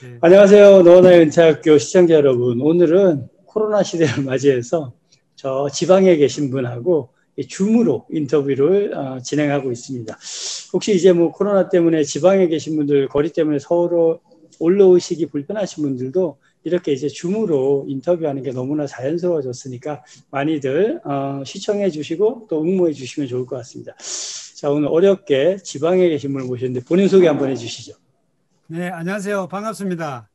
네. 안녕하세요. 노원의 은퇴학교 시청자 여러분. 오늘은 코로나 시대를 맞이해서 저 지방에 계신 분하고 줌으로 인터뷰를 진행하고 있습니다. 혹시 이제 뭐 코로나 때문에 지방에 계신 분들, 거리 때문에 서울로 올라오시기 불편하신 분들도 이렇게 이제 줌으로 인터뷰하는 게 너무나 자연스러워졌으니까 많이들 시청해 주시고 또 응모해 주시면 좋을 것 같습니다. 자, 오늘 어렵게 지방에 계신 분을 모셨는데 본인 소개 한번 해주시죠. 네, 안녕하세요. 반갑습니다.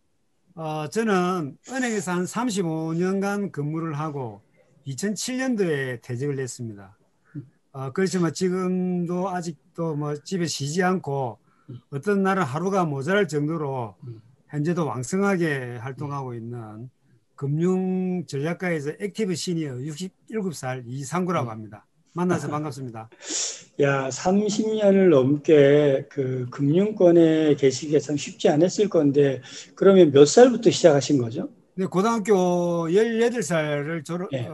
저는 은행에서 한 35년간 근무를 하고 2007년도에 퇴직을 했습니다. 그렇지만 지금도 아직도 뭐 집에 쉬지 않고 어떤 날은 하루가 모자랄 정도로 현재도 왕성하게 활동하고 있는 금융 전략가에서 액티브 시니어 67살 이상구라고 합니다. 만나서 반갑습니다. 야, 30년을 넘게 그 금융권에 계시기가 참 쉽지 않았을 건데, 그러면 몇 살부터 시작하신 거죠? 네, 고등학교 18살을 예.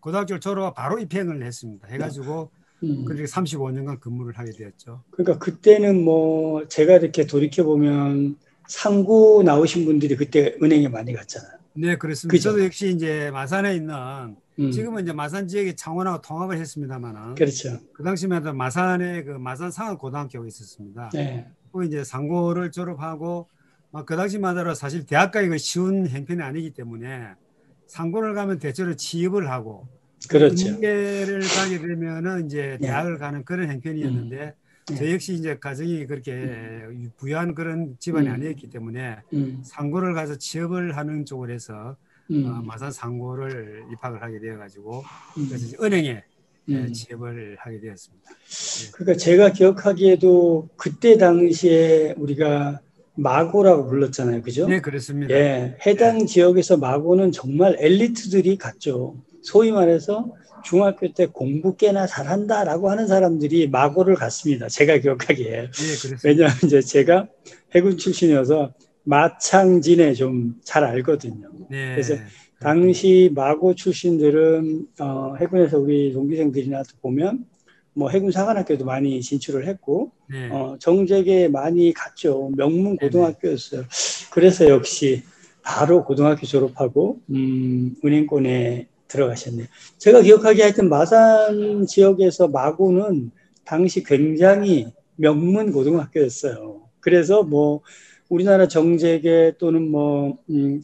고등학교를 졸업하고 바로 입행을 했습니다. 어, 해가지고, 음. 그렇게 35년간 근무를 하게 되었죠. 그러니까 그때는 뭐, 제가 이렇게 돌이켜보면 상고 나오신 분들이 그때 은행에 많이 갔잖아요. 네, 그렇습니다. 그죠? 저도 역시 이제 마산에 있는, 음. 지금은 이제 마산 지역에 창원하고 통합을 했습니다만은, 그렇죠. 그 당시만 해도 마산에 그 마산 상업고등학교가 있었습니다. 네. 그 이제 상고를 졸업하고, 그 당시만 해도 사실 대학 가기가 쉬운 형편이 아니기 때문에, 상고를 가면 대체로 취업을 하고, 또 그렇죠. 인문계를 가게 되면은 이제 예. 대학을 가는 그런 음. 형편이었는데, 저 예. 역시 이제 가정이 그렇게 부유한 그런 집안이 음. 아니었기 때문에 음. 상고를 가서 취업을 하는 쪽으로 해서 음. 마산 상고를 입학을 하게 되어가지고 그래서 음. 이제 은행에 음. 취업을 하게 되었습니다. 예. 그러니까 제가 기억하기에도 그때 당시에 우리가 마고라고 불렀잖아요. 그죠? 네, 그렇습니다. 예. 예. 해당 지역에서 마고는 정말 엘리트들이 갔죠. 소위 말해서 중학교 때 공부 꽤나 잘한다라고 하는 사람들이 마고를 갔습니다. 제가 기억하기에. 예, 그렇습니다. 왜냐하면 이제 제가 해군 출신이어서 마창진에 좀 잘 알거든요. 그래서 네, 그렇군요. 당시 마고 출신들은 해군에서 우리 동기생들이나 보면 뭐 해군 사관학교도 많이 진출을 했고 네, 정책에 많이 갔죠. 명문 네, 네. 고등학교였어요. 그래서 역시 바로 고등학교 졸업하고 은행권에 들어가셨네요. 제가 기억하기에 하여튼 마산 지역에서 마고는 당시 굉장히 명문 고등학교였어요. 그래서 뭐 우리나라 정재계 또는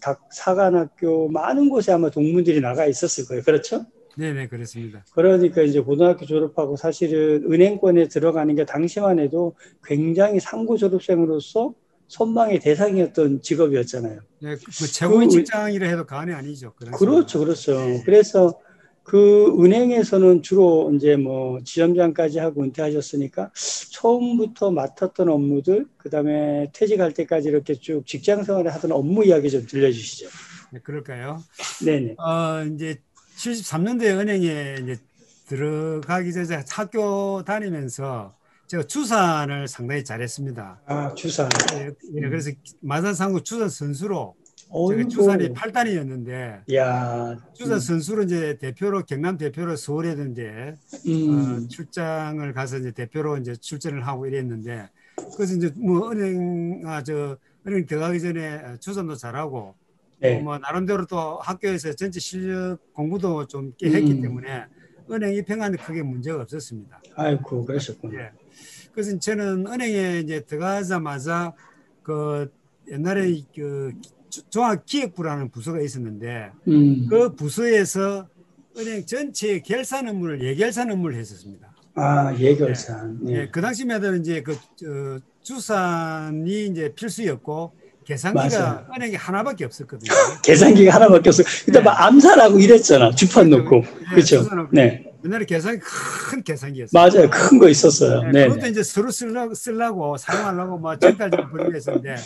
각 사관학교 많은 곳에 아마 동문들이 나가 있었을 거예요. 그렇죠? 네, 네, 그렇습니다. 그러니까 이제 고등학교 졸업하고 사실은 은행권에 들어가는 게 당시만 해도 굉장히 상고 졸업생으로서 선망의 대상이었던 직업이었잖아요. 네, 뭐 최고의 그, 직장이라 해도 과언이 아니죠. 그 당시만. 그렇죠, 그렇죠. 네, 그래서 그 은행에서는 주로 이제 뭐 지점장까지 하고 은퇴하셨으니까 처음부터 맡았던 업무들, 그 다음에 퇴직할 때까지 이렇게 쭉 직장 생활을 하던 업무 이야기 좀 들려주시죠. 네, 그럴까요? 네네. 이제 73년도에 은행에 이제 들어가기 전에 학교 다니면서 제가 주산을 상당히 잘했습니다. 아, 주사. 예, 그래서 마산상구 주산 선수로 제가 주산이 어이구, 8단이었는데 야, 주산 선수로 이제 대표로 경남 대표로 서울에 있는데 음, 출장을 가서 이제 대표로 이제 출전을 하고 이랬는데 그래서 이제 뭐 은행 들어가기 전에 주산도 잘하고 또 네. 뭐 나름대로 또 학교에서 전체 실력 공부도 좀 꽤 했기 음, 때문에 은행 입행하는데 크게 문제가 없었습니다. 아이고, 그러셨구나. 예. 그래서 저는 은행에 이제 들어가자마자 그 옛날에 그 종합기획부라는 부서가 있었는데 음, 그 부서에서 은행 전체 결산 업무를 예결산 업무를 했었습니다. 아, 예. 예결산. 예, 네. 그 당시에는 이제 주산이 이제 필수였고 맞아요. 계산기가 은행에 하나밖에 없었거든요. 계산기가 하나밖에 없어. 그때 막 예. 암살하고 이랬잖아. 주판 그렇죠. 놓고. 예, 그렇죠. 주산은 네. 옛날에 계산기 큰 계산기였습니다. 맞아요. 큰 거 있었어요. 예, 그것도 네네. 이제 서로 쓰려고 사용하려고 뭐 정탈적으로 벌이고 있었는데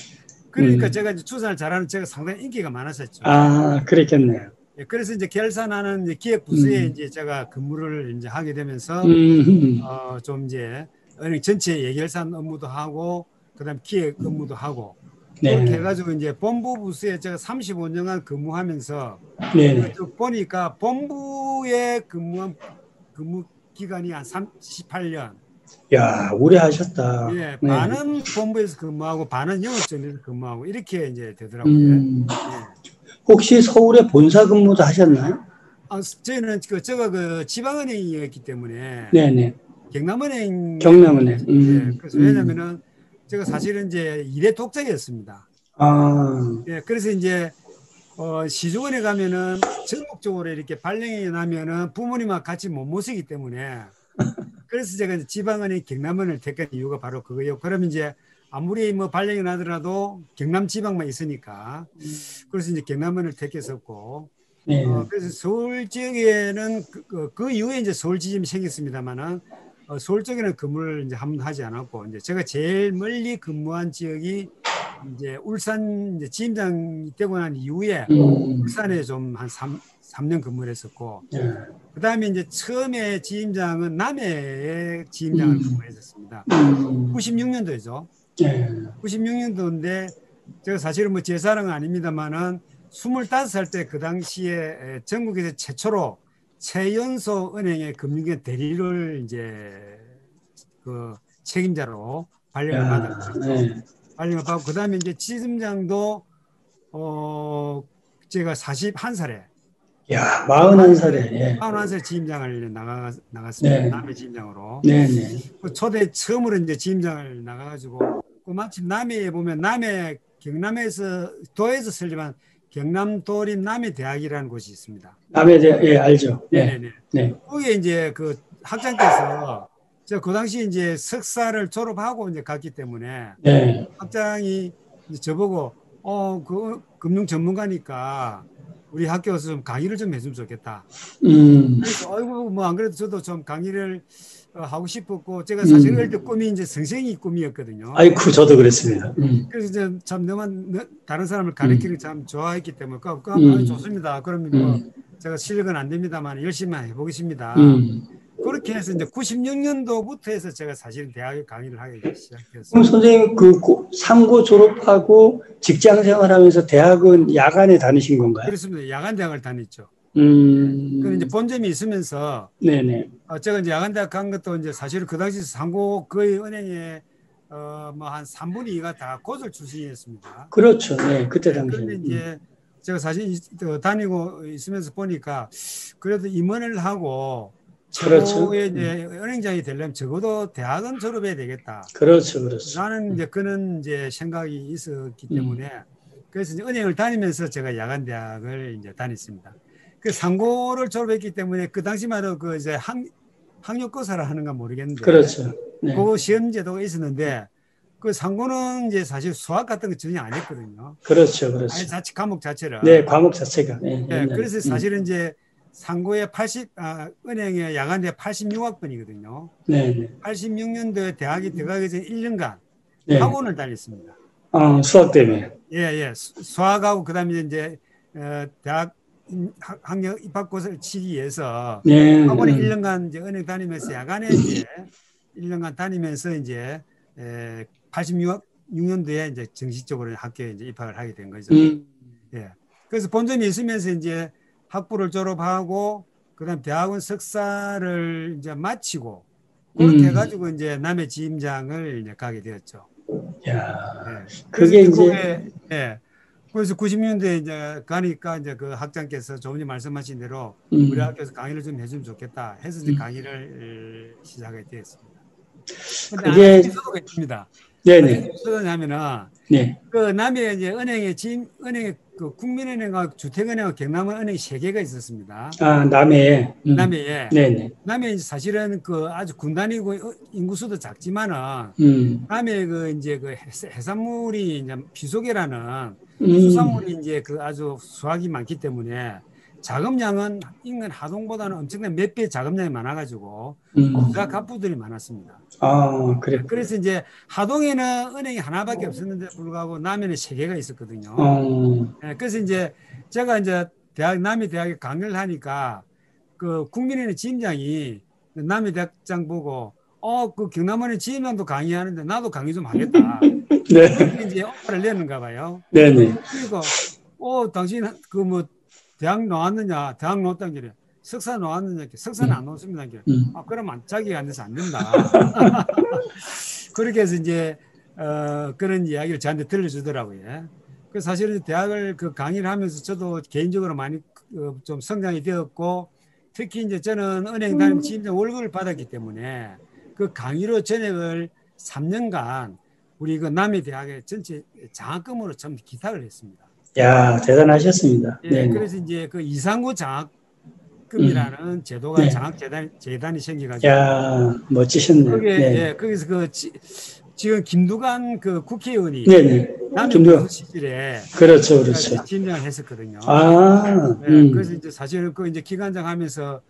그러니까 음. 제가 이제 주산을 잘하는 제가 상당히 인기가 많았었죠. 아, 그랬겠네요. 예, 그래서 이제 결산하는 이제 기획부서에 음. 이제 제가 근무를 이제 하게 되면서 음. 좀 이제 은행 전체 예결산 업무도 하고 그다음 기획 업무도 하고 그렇게 네. 해가지고 이제 본부 부서에 제가 35년간 근무하면서 네네. 쭉 보니까 본부에 근무한 근무 기간이 한 38년 야, 오래 하셨다. 예, 네. 반은 본부에서 근무하고 반은 영업전에서 근무하고 이렇게 이제 되더라고요. 예. 혹시 서울에 본사 근무도 하셨나요? 저희는 제가 그 지방은행이었기 때문에 네네. 경남은행에 경남은행. 예, 그래서 왜냐면은 제가 사실은 이제 일의 독자였습니다. 아, 예, 그래서 이제 시중은에 가면은 전국적으로 이렇게 발령이 나면은 부모님하고 같이 못 모시기 때문에 그래서 제가 이제 지방은행 경남은을 택한 이유가 바로 그거예요. 그러면 이제 아무리 뭐 발령이 나더라도 경남 지방만 있으니까 그래서 이제 경남은을 택했었고 네. 그래서 서울 지역에는 그 이후에 이제 서울지점이 생겼습니다만은 서울 쪽에는 근무를 이제 한 번 하지 않았고 이제 제가 제일 멀리 근무한 지역이 이제 울산 이제 지점장이 되고 난 이후에 울산에 좀 한 3년 근무를 했었고 네. 그 다음에 이제 처음에 지점장은 남해에 지점장을 근무했었습니다. 96년도죠. 네. 96년도인데 제가 사실은 뭐 제 자랑은 아닙니다만은 25살 때 그 당시에 전국에서 최초로 최연소 은행의 금융계 대리를 이제 그 책임자로 발령을 야, 받았죠. 네. 발령을 받고 그다음에 이제 지점장도 제가 41살에 야, 41살에. 예. 41살 지점장을 나갔습니다. 네. 남해 지점장으로. 네네. 그 초대 처음으로 이제 지점장을 나가가지고 그 마침 남해에 보면 남해 경남에서 도에서 설립한 경남도립 남해대학이라는 곳이 있습니다. 남에 대해 예, 알죠. 네. 네네네. 네. 거기에 이제 그 학장께서 제가 그 당시 이제 석사를 졸업하고 이제 갔기 때문에 네. 학장이 이제 저보고 그 금융 전문가니까 우리 학교에서 좀 강의를 좀 해주면 좋겠다. 그래서 아이고 뭐 안 그래도 저도 좀 강의를 하고 싶었고 제가 사실 어릴 때 꿈이 이제 선생이 꿈이었거든요. 아이쿠 저도 그랬습니다. 그래서 이제 참 너만 다른 사람을 가르치는 참 좋아했기 때문에 좋습니다. 그러면 뭐 제가 실력은 안 됩니다만 열심히 해보겠습니다. 그렇게 해서 이제 96년도부터 해서 제가 사실 대학에 강의를 하기 시작했어요. 그럼 선생님 그 상고 졸업하고 직장 생활하면서 대학은 야간에 다니신 건가요? 그렇습니다. 야간 대학을 다녔죠. 그런데 이제 본점이 있으면서 네네. 제가 이제 야간 대학 간 것도 이제 사실 그 당시 상고 거의 은행에 뭐 한 3분의 2가 다 고졸 출신이었습니다. 그렇죠. 네, 그때 당시. 그런데 이제 제가 사실 다니고 있으면서 보니까 그래도 임원을 하고 최고의 이제 은행장이 되려면 적어도 대학은 졸업해야 되겠다. 그렇죠, 그렇죠. 나는 이제 그런 이제 생각이 있었기 때문에 그래서 이제 은행을 다니면서 제가 야간 대학을 이제 다녔습니다. 그 상고를 졸업했기 때문에 그 당시만 해도 그 이제 학력고사를 하는가 모르겠는데 그렇죠. 네. 그 시험 제도가 있었는데 그 상고는 이제 사실 수학 같은 거 전혀 안 했거든요. 그렇죠, 그렇죠. 아예 자체 과목 자체를. 네, 과목 자체가. 네, 네, 그래서 사실은 이제 상고의 은행의 야간대 86학번이거든요. 네. 86년도에 대학에 들어가기 전 1년간 네. 학원을 다녔습니다. 수학 때문에. 예. 수학하고 그다음에 이제 대학 학력 입학고사를 치기 위해서 학원에 1년간 이제 은행 다니면서 야간에 이제 1년간 다니면서 이제 86년도에 이제 정식적으로 학교에 이제 입학을 하게 된 거죠. 예. 그래서 본점이 있으면서 이제 학부를 졸업하고 그다음 대학원 석사를 이제 마치고 그렇게 해가지고 이제 남해 지점장을 이제 가게 되었죠. 야, 예. 그게 이제 예. 그래서 90년대에 이제 가니까 이제 그 학장께서 조금 전에 말씀하신 대로 우리 학교에서 강의를 좀 해주면 좋겠다 해서 이제 강의를 시작하게 되었습니다. 그게 에피소드가 있습니다. 네네. 에피소드냐면은 네. 그 남해 이제 은행의 그 국민은행과 주택은행과 경남은행 세 개가 있었습니다. 남해에. 남해에. 네네. 남해 사실은 그 아주 군단이고 인구수도 작지만은 남해 그 이제 그 해산물이 이제 비소개라는 수산물이 이제 그 아주 수확이 많기 때문에 자금량은 인근 하동보다는 엄청난 몇 배 자금량이 많아가지고 부자 갑부들이 많았습니다. 그래. 그래서 이제 하동에는 은행이 하나밖에 없었는데 불구하고 남해는 세 개가 있었거든요. 그래서 이제 제가 이제 남해 대학에 강의를 하니까 그 국민은행 지점장이 남해 대학장 보고 그 경남은행 지점장도 강의하는데 나도 강의 좀 하겠다. 네. 이제 오빠를 내는가 봐요. 네네. 그러니까 당신 그 뭐 대학 나왔느냐? 대학 나왔다는 게 석사 나왔느냐? 석사는 안 나왔습니다. 그러면 자기가 안 돼서 안 된다. 그렇게 해서 이제 그런 이야기를 저한테 들려주더라고요. 그 사실은 대학을 그 강의를 하면서 저도 개인적으로 많이 좀 성장이 되었고, 특히 이제 저는 은행 다니면 지임장 월급을 받았기 때문에 그 강의로 전액을 3년간 우리 그 남해대학의 전체 장학금으로 참 기탁을 했습니다. 야, 대단하셨습니다. 예, 그래서 이제 그 이상구 장학금이라는 제도가 네. 장학재단이 생겨가지고. 야, 멋지셨네요. 거기에, 네. 예, 거기서 그 지금 김두관 그 국회의원이 남해교수 시절에 그렇죠, 그렇죠. 지임장을 했었거든요. 그래서 이제 사실은 그 이제 기관장 하면서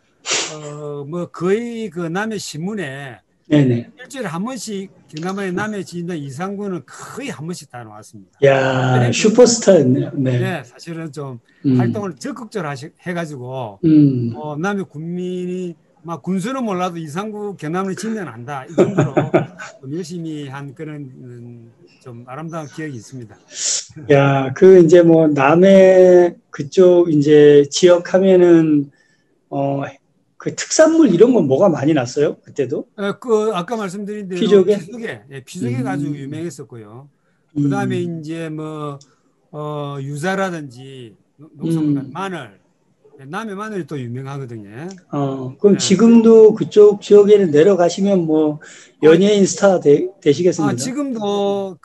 뭐 거의 그 남해 신문에 네네. 일주일에 한 번씩 경남의 남해 지임장 이상구는 거의 한 번씩 다 나왔습니다. 야, 슈퍼스타였네요. 네. 네, 사실은 좀 활동을 적극적으로 해가지고 남해 군민이 막 군수는 몰라도 이상구 경남을 지임장 안다 이 정도로 열심히 한 그런 좀 아름다운 기억이 있습니다. 야, 그 이제 뭐 남해 그쪽 이제 지역 하면은 그 특산물 이런 건 뭐가 많이 났어요? 그때도? 그 아까 말씀드린 대로 피조개가 아주 유명했었고요. 그다음에 이제 뭐 유자라든지 농산물 마늘, 남해 마늘이 또 유명하거든요. 그럼 지금도 그쪽 지역에는 내려가시면 뭐 연예인 스타 되시겠습니다. 지금도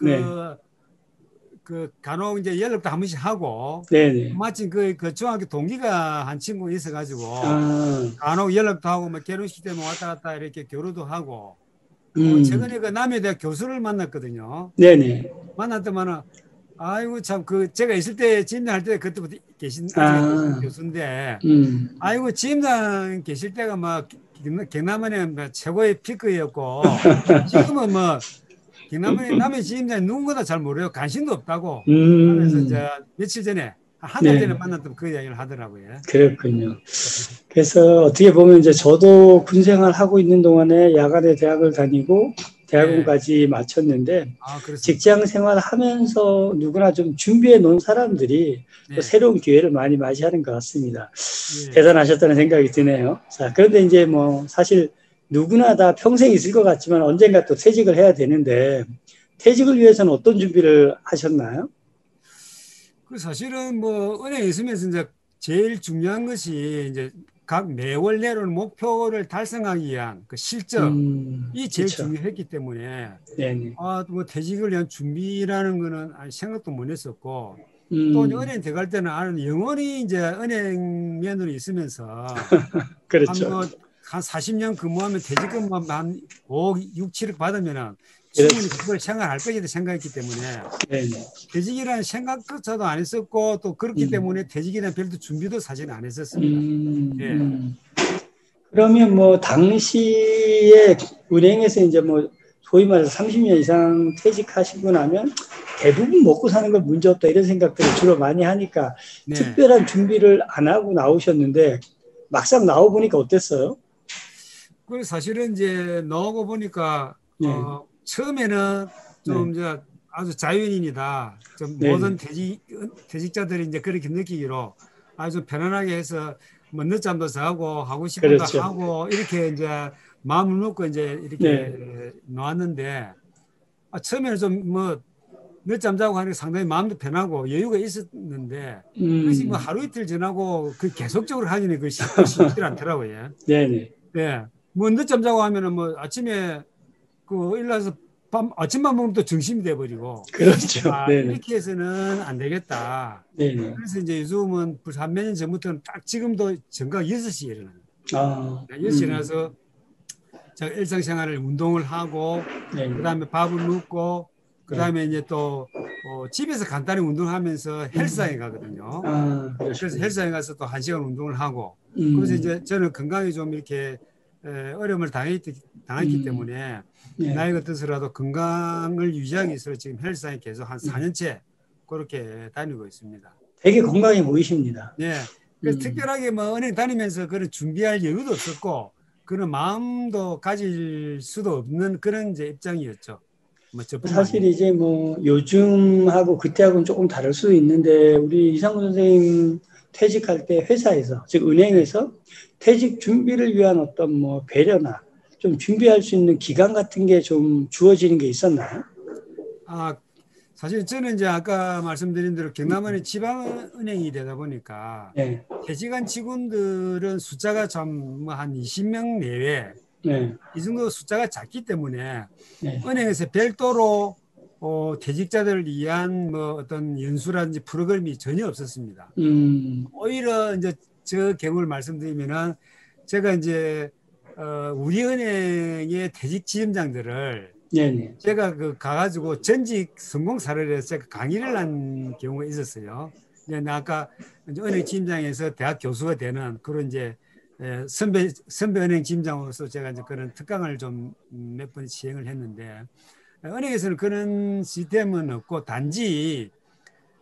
그 간혹 이제 연락도 한 번씩 하고, 마침 그 중학교 동기가 한 친구 있어가지고 간혹 연락도 하고 뭐 결혼식 때문에 왔다 갔다 이렇게 교류도 하고. 최근에 그 남해대학 교수를 만났거든요. 만났더만은 아이고 참 그 제가 있을 때 지임장 때 그때부터 계신 교수인데, 아이고 지임장 계실 때가 막 경남은행 최고의 피크였고 지금은 뭐 경남은행 남해 지임장이 누군가도 잘 모르요. 관심도 없다고. 그래서 이제 며칠 전에 한 달 전에 만났던 그 이야기를 하더라고요. 그렇군요. 그래서 어떻게 보면 이제 저도 군 생활하고 있는 동안에 야간에 대학을 다니고 대학원까지 마쳤는데 직장 생활하면서 누구나 좀 준비해 놓은 사람들이 또 새로운 기회를 많이 맞이하는 것 같습니다. 대단하셨다는 생각이 드네요. 자, 그런데 이제 뭐 사실 누구나 다 평생 있을 것 같지만 언젠가 또 퇴직을 해야 되는데 퇴직을 위해서는 어떤 준비를 하셨나요? 그 사실은 뭐 은행에 있으면서 이제 제일 중요한 것이 이제 각 매월 내로는 목표를 달성하기 위한 그 실적이 제일 중요했기 때문에 뭐 퇴직을 위한 준비라는 거는 생각도 못 했었고 또 은행 들어갈 때는 나는 영원히 이제 은행면으로 있으면서 그렇죠. 한 40년 근무하면 퇴직금만 한 5억, 6, 7억 받으면은 충분히 그걸 생활할 것이다 생각했기 때문에 퇴직이라는 생각조차도 안 했었고 또 그렇기 때문에 퇴직에 대한 별도 준비도 사실 안 했었습니다. 그러면 뭐 당시에 은행에서 이제 뭐 소위 말해서 30년 이상 퇴직하시고 나면 대부분 먹고 사는 건 문제 없다 이런 생각들을 주로 많이 하니까 특별한 준비를 안 하고 나오셨는데 막상 나와 보니까 어땠어요? 그 사실은 이제 나오고 보니까 처음에는 좀 이제 아주 자유인이다. 좀 모든 퇴직자들이 이제 그렇게 느끼기로 아주 편안하게 해서 뭐 늦잠도 자고 하고 싶은 거 하고 이렇게 이제 마음을 먹고 이제 이렇게 나왔는데 처음에는 좀 뭐 늦잠 자고 하니까 상당히 마음도 편하고 여유가 있었는데 그것이 뭐 하루 이틀 지나고 그 계속적으로 하기는 그 쉽지 않더라고요. 뭐 늦잠 자고 하면은 뭐 아침에 그 일어나서 아침만 먹으면 또 정신이 돼버리고. 이렇게 해서는 안 되겠다. 그래서 이제 요즘은 벌써 한 몇 년 전부터는 딱 지금도 정각 6시에 일어나요. 6시에 일어나서 제가 일상생활을 운동을 하고, 그 다음에 밥을 먹고, 그 다음에 이제 또 집에서 간단히 운동하면서 헬스장에 가거든요. 그래서 헬스장에 가서 또 1시간 운동을 하고, 그래서 이제 저는 건강에 좀 이렇게 어려움을 당했기 때문에 나이가 들어서라도 건강을 유지하기 위해서 지금 헬스장에 계속 한 4년째 그렇게 다니고 있습니다. 되게 건강해 보이십니다. 그래서 특별하게 뭐 은행 다니면서 그런 준비할 여유도 없었고 그런 마음도 가질 수도 없는 그런 이제 입장이었죠. 뭐 사실 이제 뭐 요즘하고 그때하고는 조금 다를 수도 있는데 우리 이상구 선생님 퇴직할 때 회사에서, 즉 은행에서 퇴직 준비를 위한 어떤 뭐 배려나 좀 준비할 수 있는 기간 같은 게 좀 주어지는 게 있었나요? 사실 저는 이제 아까 말씀드린 대로 경남은행 지방은행이 되다 보니까 네. 퇴직한 직원들은 숫자가 좀 한 20명 내외 네. 이 정도 숫자가 작기 때문에 네. 은행에서 별도로 퇴직자들을 위한 뭐 어떤 연수라든지 프로그램이 전혀 없었습니다. 오히려 이제 저 경우를 말씀드리면은 제가 이제 우리 은행의 퇴직 지점장들을 네네. 제가 가가지고 전직 성공 사례를 해서 제가 강의를 한 경우가 있었어요. 이제 아까 은행 지점장에서 대학 교수가 되는 그런 이제 선배 은행 지점장으로서 제가 이제 그런 특강을 좀 몇 번 시행을 했는데 은행에서는 그런 시스템은 없고 단지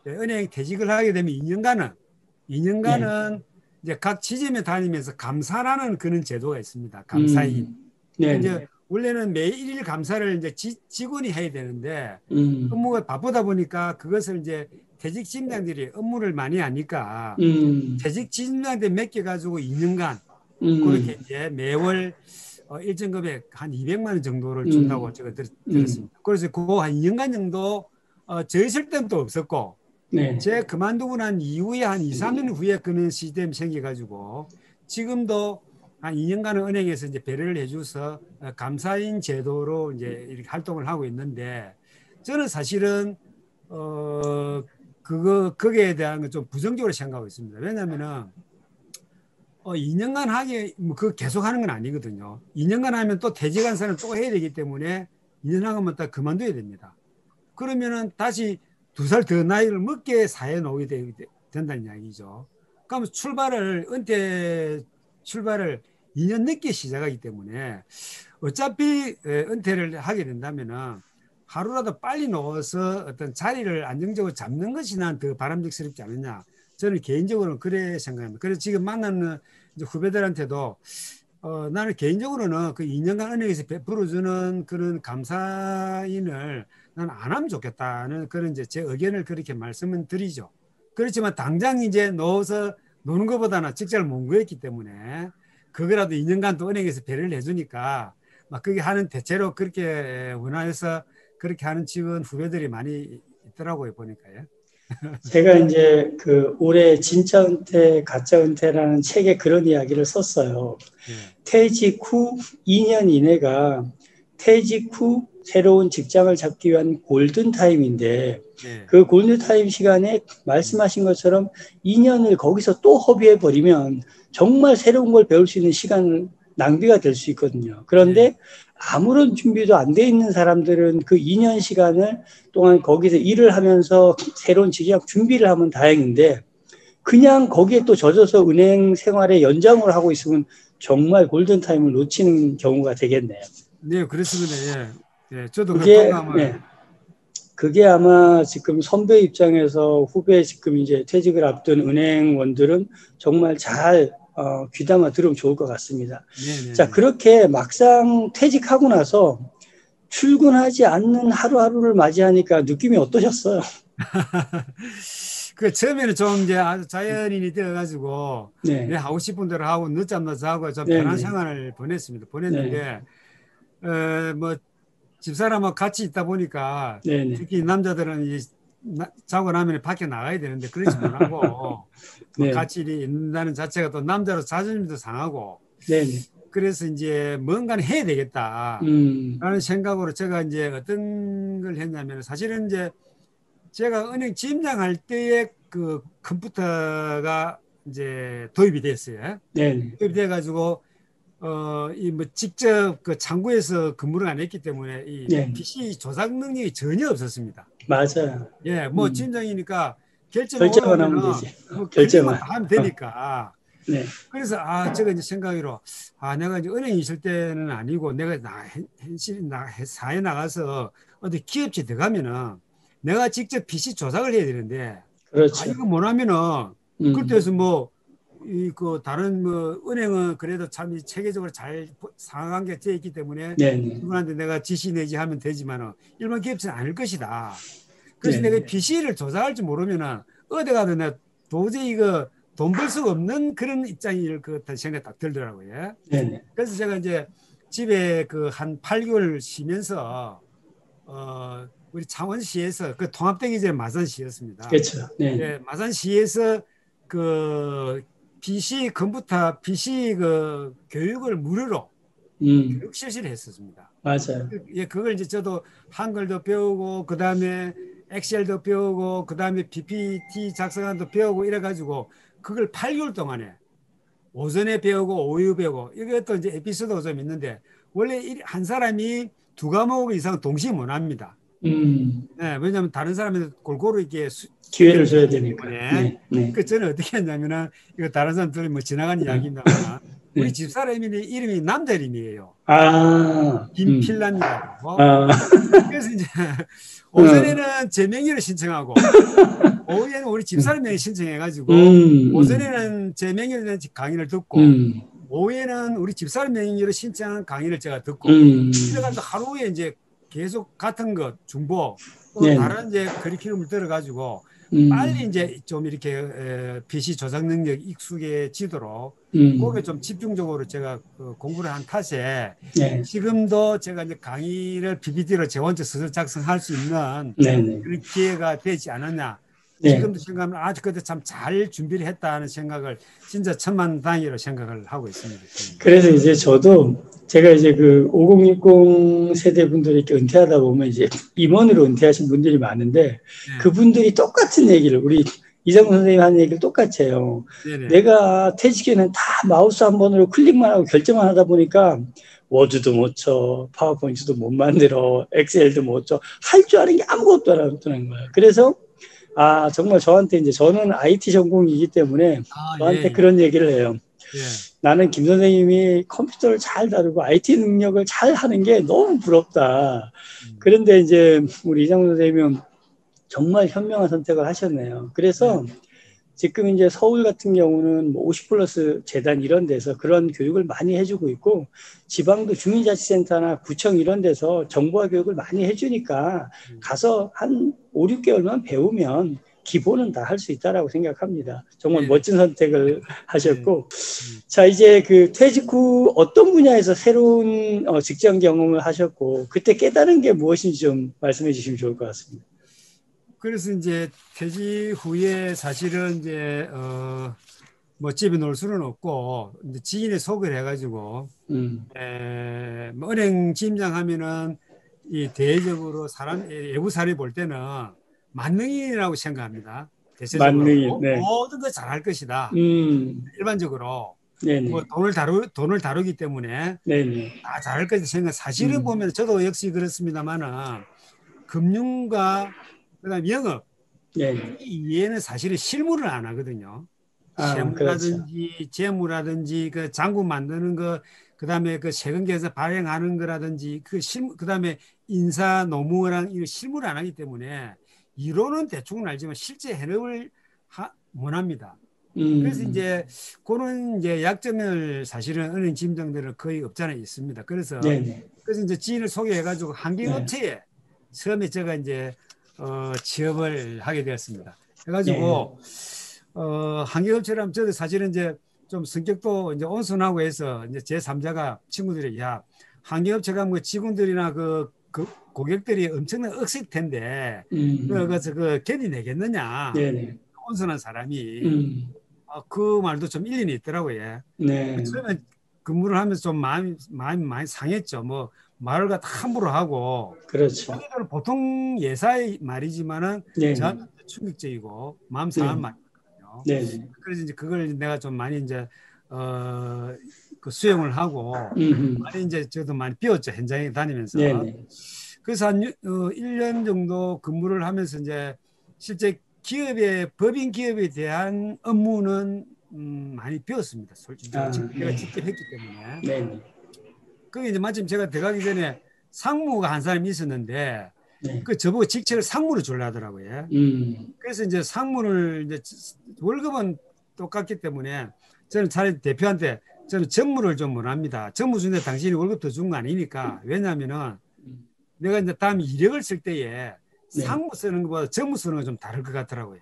은행 퇴직을 하게 되면 2년간은 네. 이제 각 지점에 다니면서 감사라는 그런 제도가 있습니다. 감사인. 네. 이제 원래는 매일 감사를 이제 직원이 해야 되는데 업무가 바쁘다 보니까 그것을 이제 퇴직 지점장들이 업무를 많이 하니까 퇴직 지점장한테 맡겨가지고 2년간 그렇게 이제 매월 일정 금액 한 200만 원 정도를 준다고 제가 들었습니다. 그래서 그거 한 2년간 정도 저 있을 때는 또 없었고 네. 제 그만두고 난 이후에 한 2, 3년 후에 그런 시스템이 생겨가지고 지금도 한 2년간은 은행에서 이제 배려를 해줘서 감사인 제도로 이제 이렇게 활동을 하고 있는데 저는 사실은 거기에 대한 건 좀 부정적으로 생각하고 있습니다. 왜냐하면은 2년간 하게 뭐 그 계속 하는 건 아니거든요. 2년간 하면 또 퇴직한 사람 또 해야 되기 때문에 2년 하면 딱 그만둬야 됩니다. 그러면은 다시 2살 더 나이를 먹게 사회에 나오게 된다는 이야기죠. 그럼 은퇴 출발을 2년 늦게 시작하기 때문에 어차피 은퇴를 하게 된다면은 하루라도 빨리 넣어서 어떤 자리를 안정적으로 잡는 것이 난 더 바람직스럽지 않느냐. 저는 개인적으로는 그래 생각합니다. 그래서 지금 만나는 이제 후배들한테도 나는 개인적으로는 그 2년간 은행에서 베풀어주는 그런 감사인을 나는 안 하면 좋겠다는 그런 이제 제 의견을 그렇게 말씀은 드리죠. 그렇지만 당장 이제 넣어서 노는 것보다는 직장을 못 구했기 때문에 그거라도 2년간 또 은행에서 배려를 해주니까 막 그게 하는 대체로 그렇게 원화해서 그렇게 하는 직원 후배들이 많이 있더라고요, 보니까요. 제가 이제 그 올해 진짜 은퇴, 가짜 은퇴라는 책에 그런 이야기를 썼어요. 네. 퇴직 후 2년 이내가 퇴직 후 새로운 직장을 잡기 위한 골든타임인데 네. 그 골든타임 시간에 말씀하신 것처럼 2년을 거기서 또 허비해버리면 정말 새로운 걸 배울 수 있는 시간을 낭비가 될 수 있거든요. 그런데 네. 아무런 준비도 안 돼 있는 사람들은 그 2년 시간을 동안 거기서 일을 하면서 새로운 직장 준비를 하면 다행인데 그냥 거기에 또 젖어서 은행 생활에 연장을 하고 있으면 정말 골든타임을 놓치는 경우가 되겠네요. 네, 그렇습니다. 예. 저도 그게 아마 지금 선배 입장에서 후배 지금 이제 퇴직을 앞둔 은행원들은 정말 잘 귀담아 들으면 좋을 것 같습니다. 네네. 자, 그렇게 막상 퇴직하고 나서 출근하지 않는 하루하루를 맞이하니까 느낌이 어떠셨어요? 그 처음에는 좀 이제 아주 자연인이 되어가지고 네. 내 하고 싶은 대로 하고 늦잠 자고 좀 편한 생활을 보냈는데 뭐 집사람하고 같이 있다 보니까 네네. 특히 남자들은 자고 나면 밖에 나가야 되는데 그렇지 못하고 네. 같이 있는다는 자체가 또 남자로 자존심도 상하고 네네. 그래서 이제 뭔가는 해야 되겠다라는 생각으로 제가 이제 어떤 걸 했냐면 사실은 이제 제가 은행 지점장 할 때에 그 컴퓨터가 이제 도입이 됐어요. 네. 도입이 돼가지고 이 뭐 직접 그 창구에서 근무를 안 했기 때문에 이 네. PC 조작 능력이 전혀 없었습니다. 맞아요. 예, 뭐 지점장이니까 결제만 하면 되지. 뭐 결제만 다 하면 되니까. 네. 그래서 제가 이제 생각으로 내가 이제 은행에 있을 때는 아니고 내가 사회 나가서 어디 기업체 들어가면은 내가 직접 PC 조작을 해야 되는데 그렇죠. 이거 못하면은 그때서 뭐 그 다른 뭐 은행은 그래도 참 체계적으로 잘 상하관계가 되어 있기 때문에 누구한테 내가 지시 내지 하면 되지만은 일반 기업체는 아닐 것이다. 그래서 네네. 내가 PC를 조작할 줄 모르면은 어디 가도 내가 도저히 이거 돈 벌 수가 없는 그런 입장일 것 같은 생각이 딱 들더라고요. 네네. 그래서 제가 이제 집에 그 한 8개월 쉬면서 우리 창원시에서 그 통합되기 전에 마산시였습니다. 그렇죠. 네. 네, 마산시에서 그 PC 컴퓨터 PC 그 교육을 무료로 교육 실시를 했었습니다. 맞아요. 예, 그걸 이제 저도 한글도 배우고 그 다음에 엑셀도 배우고 그 다음에 PPT 작성도 배우고 이래가지고 그걸 8개월 동안에 오전에 배우고 오후 배우고 이것도 이제 에피소드가 좀 있는데 원래 한 사람이 2과목 이상 동시에 못 합니다. 네, 왜냐하면 다른 사람한테 골고루 이렇게 기회를 줘야 되니까. 네, 네. 그 저는 어떻게 했냐면은 이거 다른 사람들이 뭐 지나가는 이야기입니다. 네. 우리 집사람 이름이 남자 이름이에요. 아, 김필남이라고. 그래서 이제 오전에는 제 명의를 신청하고 오후에는 우리 집사람 명의 신청해가지고 오전에는 제 명의로 강의를 듣고 오후에는 우리 집사람 명의로 신청한 강의를 제가 듣고 그래가지고 하루에 이제 계속 같은 것 중보 또 네. 다른 이제 커리큘럼을 들어가지고 빨리 이제 좀 이렇게 PC 조작 능력 익숙해지도록 거기에 좀 집중적으로 제가 공부를 한 탓에 네. 지금도 제가 이제 강의를 PPT로 제 혼자 스스로 작성할 수 있는 네. 그런 기회가 되지 않았냐. 네. 지금도 생각하면 아주 그때 참 잘 준비를 했다 하는 생각을 진짜 천만다행으로 생각을 하고 있습니다. 그래서 이제 저도 제가 이제 그 5060 세대 분들이 이렇게 은퇴하다 보면 이제 임원으로 은퇴하신 분들이 많은데 네. 그분들이 똑같은 얘기를 우리 이정훈 선생님 하는 얘기를 똑같이 해요. 네네. 내가 퇴직에는 다 마우스 한 번으로 클릭만 하고 결정만 하다 보니까 워드도 못 쳐, 파워포인트도 못 만들어, 엑셀도 못 쳐, 할 줄 아는 게 아무것도 안 하는 거예요. 그래서 정말 저한테 이제 저는 IT 전공이기 때문에 저한테 예. 그런 얘기를 해요. 예. 나는 김 선생님이 컴퓨터를 잘 다루고 IT 능력을 잘 하는 게 너무 부럽다. 그런데 이제 우리 이장훈 선생님은 정말 현명한 선택을 하셨네요. 그래서 지금 이제 서울 같은 경우는 50플러스 재단 이런 데서 그런 교육을 많이 해주고 있고 지방도 주민자치센터나 구청 이런 데서 정보화 교육을 많이 해주니까 가서 한 5, 6개월만 배우면 기본은 다 할 수 있다라고 생각합니다. 정말 멋진 선택을 하셨고 자 이제 그 퇴직 후 어떤 분야에서 새로운 직장 경험을 하셨고 그때 깨달은 게 무엇인지 좀 말씀해 주시면 좋을 것 같습니다. 그래서 이제 퇴직 후에 사실은 이제 뭐 집에 놀 수는 없고 이제 지인의 소개를 해가지고 뭐 은행 지점장하면은 이 대외적으로 외부 사례 볼 때는 만능인이라고 생각합니다. 대체적으로 만능인, 네. 모든 거 잘할 것이다. 일반적으로 네네. 뭐 돈을 다루기 때문에 다 잘할 것이 생각. 사실은 보면 저도 역시 그렇습니다만은 금융과 그다음 영업 이 이해는 사실은 실무를 안 하거든요. 세무라든지 그렇죠. 재무라든지 그 장부 만드는 거 그다음에 그 세금계에서 발행하는 거라든지 그 실무 그다음에 인사 노무랑 이거 실무를 안 하기 때문에 이론은 대충은 알지만 실제 해석을 못 합니다. 그래서 이제 그런 이제 약점을 사실은 은행 지점장들은 거의 없잖아요 있습니다. 그래서 이제 지인을 소개해가지고 환경업체에 처음에 제가 이제 취업을 하게 되었습니다. 해가지고 환경업체라면 저도 사실은 이제 좀 성격도 이제 온순하고 해서 이제 제 3자가 친구들이 야 환경업체가 뭐 직원들이나 그 고객들이 엄청난 억색 텐데 그래서 그 견디내겠느냐 온순한 사람이 그 말도 좀 일리는 있더라고요. 처음에 근무를 하면서 좀 마음이 많이 상했죠. 뭐 말을 갖다 함부로 하고 그렇죠. 보통 예사의 말이지만은 저한테 충격적이고 마음 상한 말이거든요. 그래서 이제 그걸 내가 좀 많이 이제 그 수용을 하고 많이 이제 저도 많이 배웠죠. 현장에 다니면서. 그래서 한 1년 정도 근무를 하면서 이제 실제 법인 기업에 대한 업무는 많이 배웠습니다. 솔직히 제가 직접 했기 때문에. 그게 이제 마침 제가 들어가기 전에 상무가 한 사람이 있었는데 그 저보고 직책을 상무로 줄라 하더라고요. 그래서 이제 상무를 이제 월급은 똑같기 때문에 저는 차라리 대표한테 저는 전무를 좀 원합니다. 전무 중에 당신이 월급 더 준 거 아니니까. 왜냐하면은 내가 이제 다음 이력을 쓸 때에 상무 쓰는 것보다 전무 쓰는 건 좀 다를 것 같더라고요.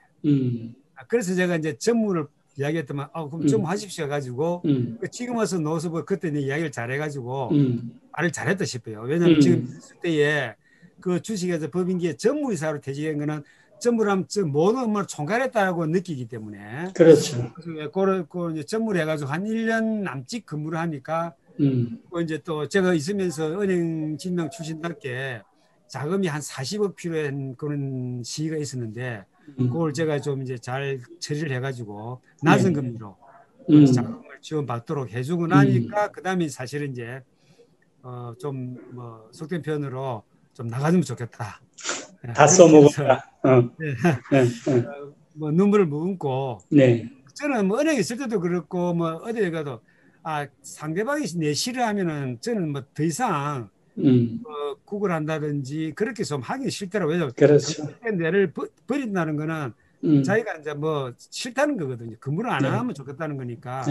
그래서 제가 이제 전무를 이야기했더만 그럼 좀 하십시오 해가지고 지금 와서 넣어서 그때 내 이야기를 잘해가지고 말을 잘했다 싶어요. 왜냐하면 지금 있을 때에 그 주식회사 법인기에 전무이사로 퇴직한 거는 전무를 하면 모든 업무를 총괄했다고 느끼기 때문에 그렇죠. 그래서 그 전무를 해가지고 한 1년 남짓 근무를 하니까 이제 또 제가 있으면서 은행 진명 출신답게 자금이 한 40억 필요한 그런 시기가 있었는데 그걸 제가 좀 이제 잘 처리를 해가지고 낮은 금리로 자금을 지원받도록 해주고 나니까 그다음에 사실은 이제 좀 뭐 속된 표현으로 좀 나가주면 좋겠다. 다 써먹었다. 뭐 눈물을 머금고. 네. 저는 뭐 은행에 있을 때도 그렇고 뭐 어디에 가도 상대방이 내 싫어하면은 저는 뭐 더 이상 구글 한다든지 그렇게 좀 하기 싫더라고요. 왜냐면 그렇죠. 내를 버린다는 거는 자기가 이제 뭐 싫다는 거거든요. 근무를 안 하면 좋겠다는 거니까.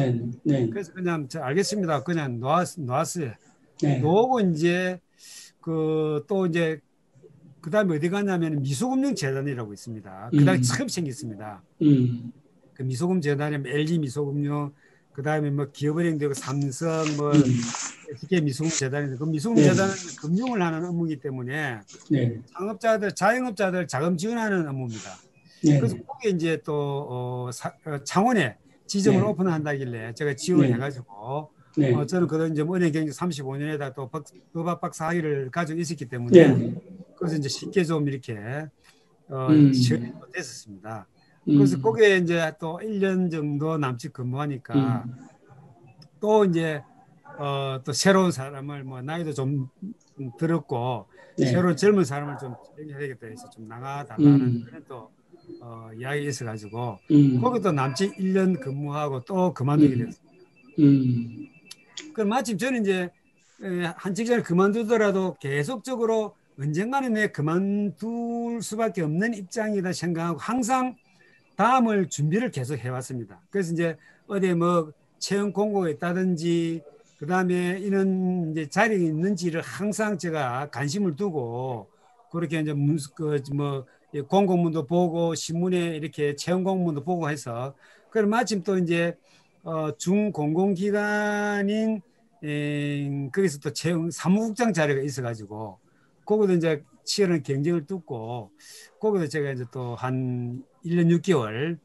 그래서 그냥 알겠습니다. 그냥 놓았어요. 놓고 이제 또 이제 그다음에 어디 갔냐면 미소금융재단이라고 있습니다. 그다음에 처음 생겼습니다. 그 미소금재단이면 LG 미소금융, 그다음에 뭐 기업은행도 삼성, 뭐 SK 미소금재단인데 그 미소금재단은 금융을 하는 업무이기 때문에 창업자들, 자영업자들 자금 지원하는 업무입니다. 그래서 거기에 이제 또 창원에 지점을 오픈한다길래 제가 지원을 해가지고 저는 그런 이제 은행 경력 35년에다 또 법학 박사 학위를 가지고 있었기 때문에 그래서 이제 쉽게 좀 이렇게 지원이 됐었습니다. 그래서 거기에 이제 또 1년 정도 남짓 근무하니까 또 이제 또 새로운 사람을 뭐 나이도 좀 들었고 새로운 젊은 사람을 좀 해야 되겠다 해서 좀 나가달라는 그런 또 이야기 있어가지고 거기도 남짓 1년 근무하고 또 그만두게 됐습니다. 그럼 마침 저는 이제 한 직장을 그만두더라도 계속적으로 언젠가는 내 그만둘 수밖에 없는 입장이다 생각하고 항상 다음을 준비를 계속 해왔습니다. 그래서 이제 어디 뭐 채용 공고가 있다든지 그 다음에 이런 이제 자리가 있는지를 항상 제가 관심을 두고 그렇게 이제 뭐 공고문도 보고 신문에 이렇게 채용 공문도 보고 해서 그럼 마침 또 이제 중공공기관인 거기서 또 채용 사무국장 자리가 있어가지고 거기도 이제 치열한 경쟁을 뚫고 거기도 제가 이제 또 한 1년 6개월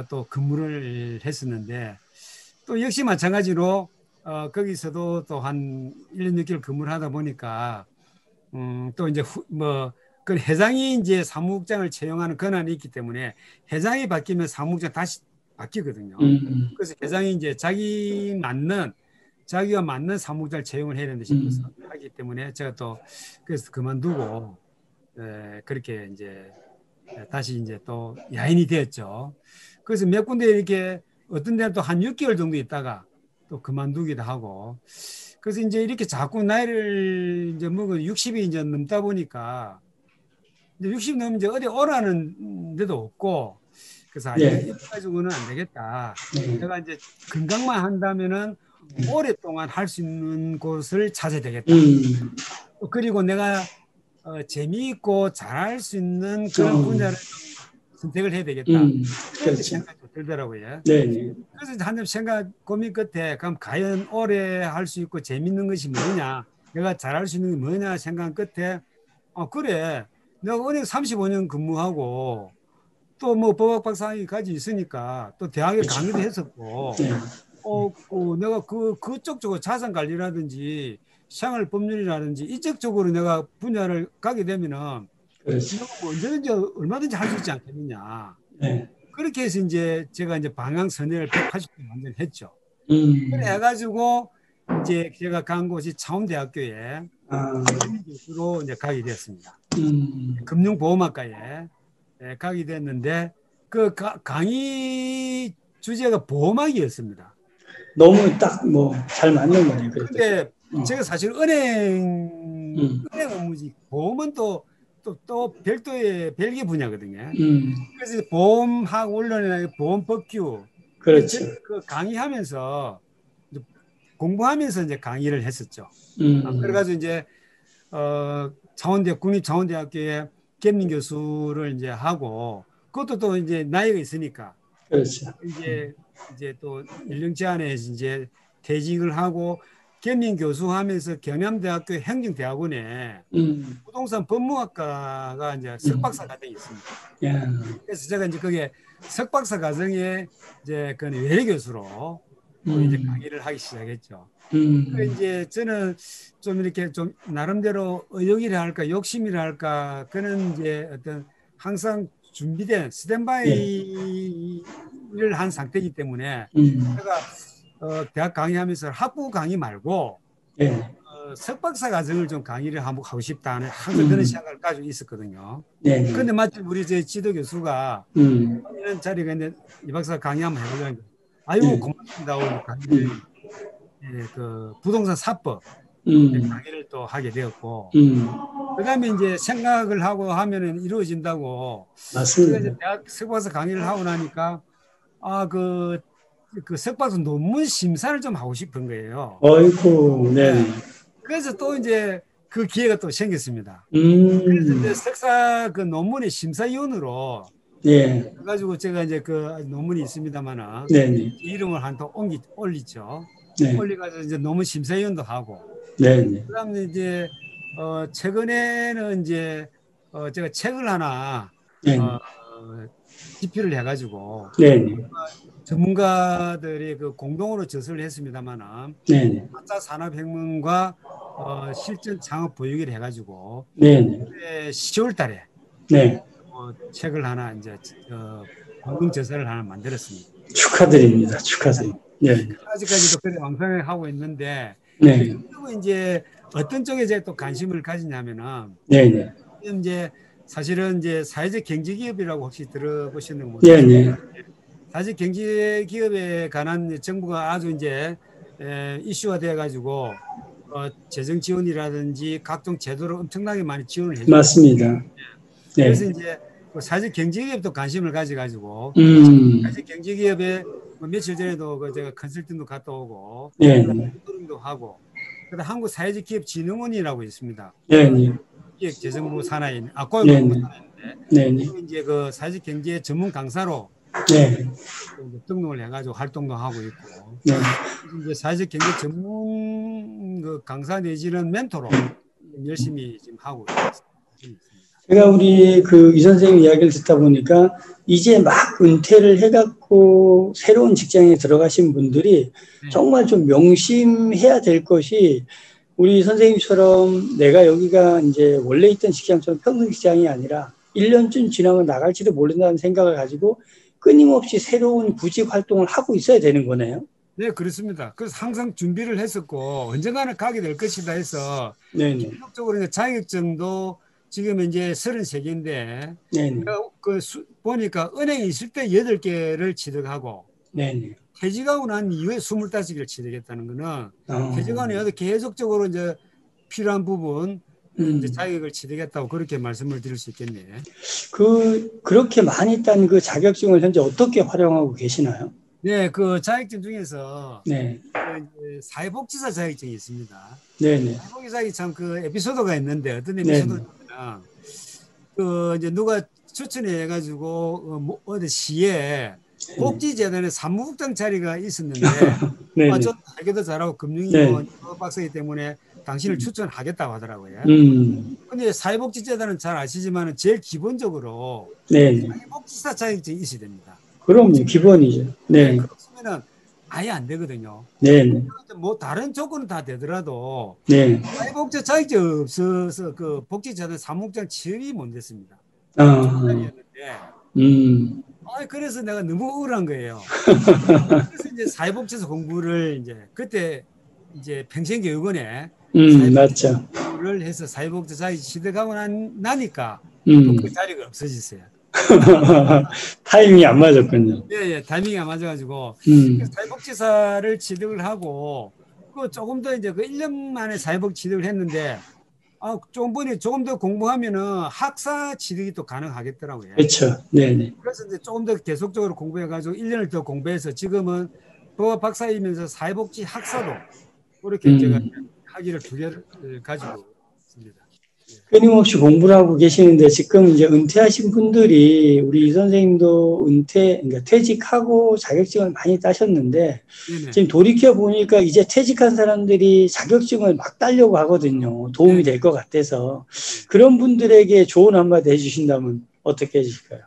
또 근무를 했었는데 또 역시 마찬가지로 거기서도 또 한 1년 6개월 근무를 하다 보니까 또 이제 그 회장이 이제 사무국장을 채용하는 권한이 있기 때문에 회장이 바뀌면 사무국장 다시 바뀌거든요. 그래서 회장이 이제 자기와 맞는 사무국장을 채용을 해야 된다 싶어서 하기 때문에 제가 또 그래서 그만두고 그렇게 이제 다시 이제 또 야인이 되었죠. 그래서 몇 군데 이렇게 어떤 데는 또 한 6개월 정도 있다가 또 그만두기도 하고 그래서 이제 이렇게 자꾸 나이를 이제 먹은 60이 이제 넘다 보니까 이제 60 넘으면 이제 어디 오라는 데도 없고 그래서 이거 가지고는 안 되겠다. 내가 이제 건강만 한다면은 오랫동안 할 수 있는 곳을 찾아야 되겠다. 그리고 내가 재미있고 잘할 수 있는 그런 분야를 선택을 해야 되겠다. 그런 생각이 들더라고요. 그래서 한점 고민 끝에 그럼 과연 오래 할 수 있고 재미있는 것이 뭐냐, 내가 잘할 수 있는 게 뭐냐 생각 끝에 그래, 내가 은행 35년 근무하고 또 뭐 법학 박사학위까지 있으니까 또 대학에 강의도 했었고 내가 그쪽 쪽으로 자산 관리라든지 생활 법률이라든지 이쪽 쪽으로 내가 분야를 가게 되면은 뭐 언제든지 얼마든지 할 수 있지 않겠느냐. 그렇게 해서 이제 제가 이제 방향 선회를 180도 완전 했죠. 그래 해가지고 이제 제가 간 곳이 창원대학교에 교수로 이제 가게 됐습니다. 금융보험학과에 가게 됐는데 그 강의 주제가 보험학이었습니다. 너무 딱 뭐 잘 맞는 거예요. 그런데 제가 사실 은행 업무지 보험은 또 별도의 별개 분야거든요. 그래서 보험학 원론이나 보험법규 그렇죠. 그 강의하면서 공부하면서 이제 강의를 했었죠. 그래가지고 이제 국립창원대학교에 겸임 교수를 이제 하고 그것도 또 이제 나이가 있으니까 그렇죠. 이제 또 연령제 안에 이제 퇴직을 하고 겸임 교수하면서 경남대학교 행정대학원에 부동산 법무학과가 이제 석박사 과정이 있습니다. 그래서 제가 이제 그게 석박사 과정에 이제 그 외래 교수로 또 이제 강의를 하기 시작했죠. 그 이제 저는 좀 이렇게 좀 나름대로 의욕이라 할까 욕심이라 할까 그는 이제 어떤 항상 준비된 스탠바이를 한 상태이기 때문에 제가 대학 강의하면서 학부 강의 말고 석박사 과정을 좀 강의를 한번 하고 싶다는 항상 그런 생각을 가지고 있었거든요. 그런데 마침 우리 제 지도 교수가 이런 자리가 있는데 이 박사 강의 한번 해보자니까 아이고 고맙습니다. 오늘 강의를 그 부동산 사법 강의를 또 하게 되었고 그다음에 이제 생각을 하고 하면은 이루어진다고. 맞습니다. 이제 대학 석박사 강의를 하고 나니까 그 석박사 논문 심사를 좀 하고 싶은 거예요. 어이구, 네. 그래서 또 이제 그 기회가 또 생겼습니다. 그래서 이제 석사 그 논문의 심사위원으로 그래가지고 제가 이제 그 논문이 있습니다만은 이름을 한 통 올리죠. 올리가지고 이제 논문 심사위원도 하고. 그다음에 이제 최근에는 이제 제가 책을 하나 집필을 해가지고 전문가들이 그 공동으로 저서를 했습니다만은 가짜 산업혁명과 실전 창업 보유기를 해가지고 10월달에 책을 하나 이제 공동 저서를 하나 만들었습니다. 축하드립니다. 축하드립니다. 아직까지도 그래 완성하고 있는데 그리고 이제 어떤 쪽에 제가 또 관심을 가지냐면은 이제 사실은 이제 사회적 경제기업이라고 혹시 들어보시는 분 사회적 경제기업에 관한 정부가 아주 이제 이슈가 되어가지고 재정 지원이라든지 각종 제도를 엄청나게 많이 지원을 해주고 맞습니다. 그래서 이제 사회적 경제기업도 관심을 가져가지고 사회적 경제기업에 며칠 전에도 제가 컨설팅도 갔다 오고 토론도 하고 그다음 한국 사회적 기업 진흥원이라고 있습니다. 기획재정부 산하에 고용노동부 산하인데 이제 그 사회적 경제 전문 강사로 등록을 해가지고 활동도 하고 있고 이제 사회적 경제 전문 그 강사 내지는 멘토로 열심히 지금 하고 있습니다. 제가 우리 그 이 선생님 이야기를 듣다 보니까 이제 막 은퇴를 해갖고 새로운 직장에 들어가신 분들이 정말 좀 명심해야 될 것이 우리 선생님처럼 내가 여기가 이제 원래 있던 직장처럼 평생 직장이 아니라 1년쯤 지나면 나갈지도 모른다는 생각을 가지고 끊임없이 새로운 구직 활동을 하고 있어야 되는 거네요. 네, 그렇습니다. 그래서 항상 준비를 했었고 언젠가는 가게 될 것이다 해서 계속적으로 이제 자격증도 지금 이제 33개인데 보니까 은행에 있을 때 8개를 취득하고 퇴직하고 난 이후에 25개를 취득했다는 거는 퇴직하고 나서 계속적으로 이제 필요한 부분 이제 자격을 취득했다고 그렇게 말씀을 드릴 수 있겠네요. 그렇게 많이 딴 그 자격증을 현재 어떻게 활용하고 계시나요? 네, 그 자격증 중에서 그 사회복지사 자격증이 있습니다. 사회복지사이 참 그 에피소드가 있는데 어떤 에피소드냐면 그 이제 누가 추천해 가지고 어디 시에 복지재단에 사무국장 자리가 있었는데 저 알게도 잘하고 금융위원 박사이기 때문에 당신을 추천하겠다고 하더라고요. 근데 사회복지재단은 잘 아시지만 제일 기본적으로 사회복지사 자격증이 있어야 됩니다. 그럼요, 기본이죠. 그렇으면은 아예 안 되거든요. 뭐 다른 조건은 다 되더라도 사회복지 자격증 없어서 그 복지재단 사무국장 취업이 못 됐습니다. 그래서 내가 너무 억울한 거예요. 그래서 이제 사회복지사 공부를 이제 그때 이제 평생교육원에 사회복지를 해서 사회복지 자격증 취득하고 나니까 그 자리가 없어졌어요. 타이밍이 안 맞았군요. 타이밍이 안 맞아가지고 사회복지사를 취득을 하고 그 조금 더 이제 그 1년 만에 사회복지 취득을 했는데 조금 더 공부하면은 학사 취득이 또 가능하겠더라고요. 그렇죠. 그래서 이제 조금 더 계속적으로 공부해가지고 1년을 더 공부해서 지금은 법학 박사이면서 사회복지 학사도 그렇게 제가 학위를 2개를 가지고 있습니다. 끊임없이 공부를 하고 계시는데 지금 이제 은퇴하신 분들이 우리 이 선생님도 그러니까 퇴직하고 자격증을 많이 따셨는데 네네. 지금 돌이켜 보니까 이제 퇴직한 사람들이 자격증을 막 따려고 하거든요. 도움이 될 것 같아서 그런 분들에게 조언 한마디 해주신다면 어떻게 해주실까요?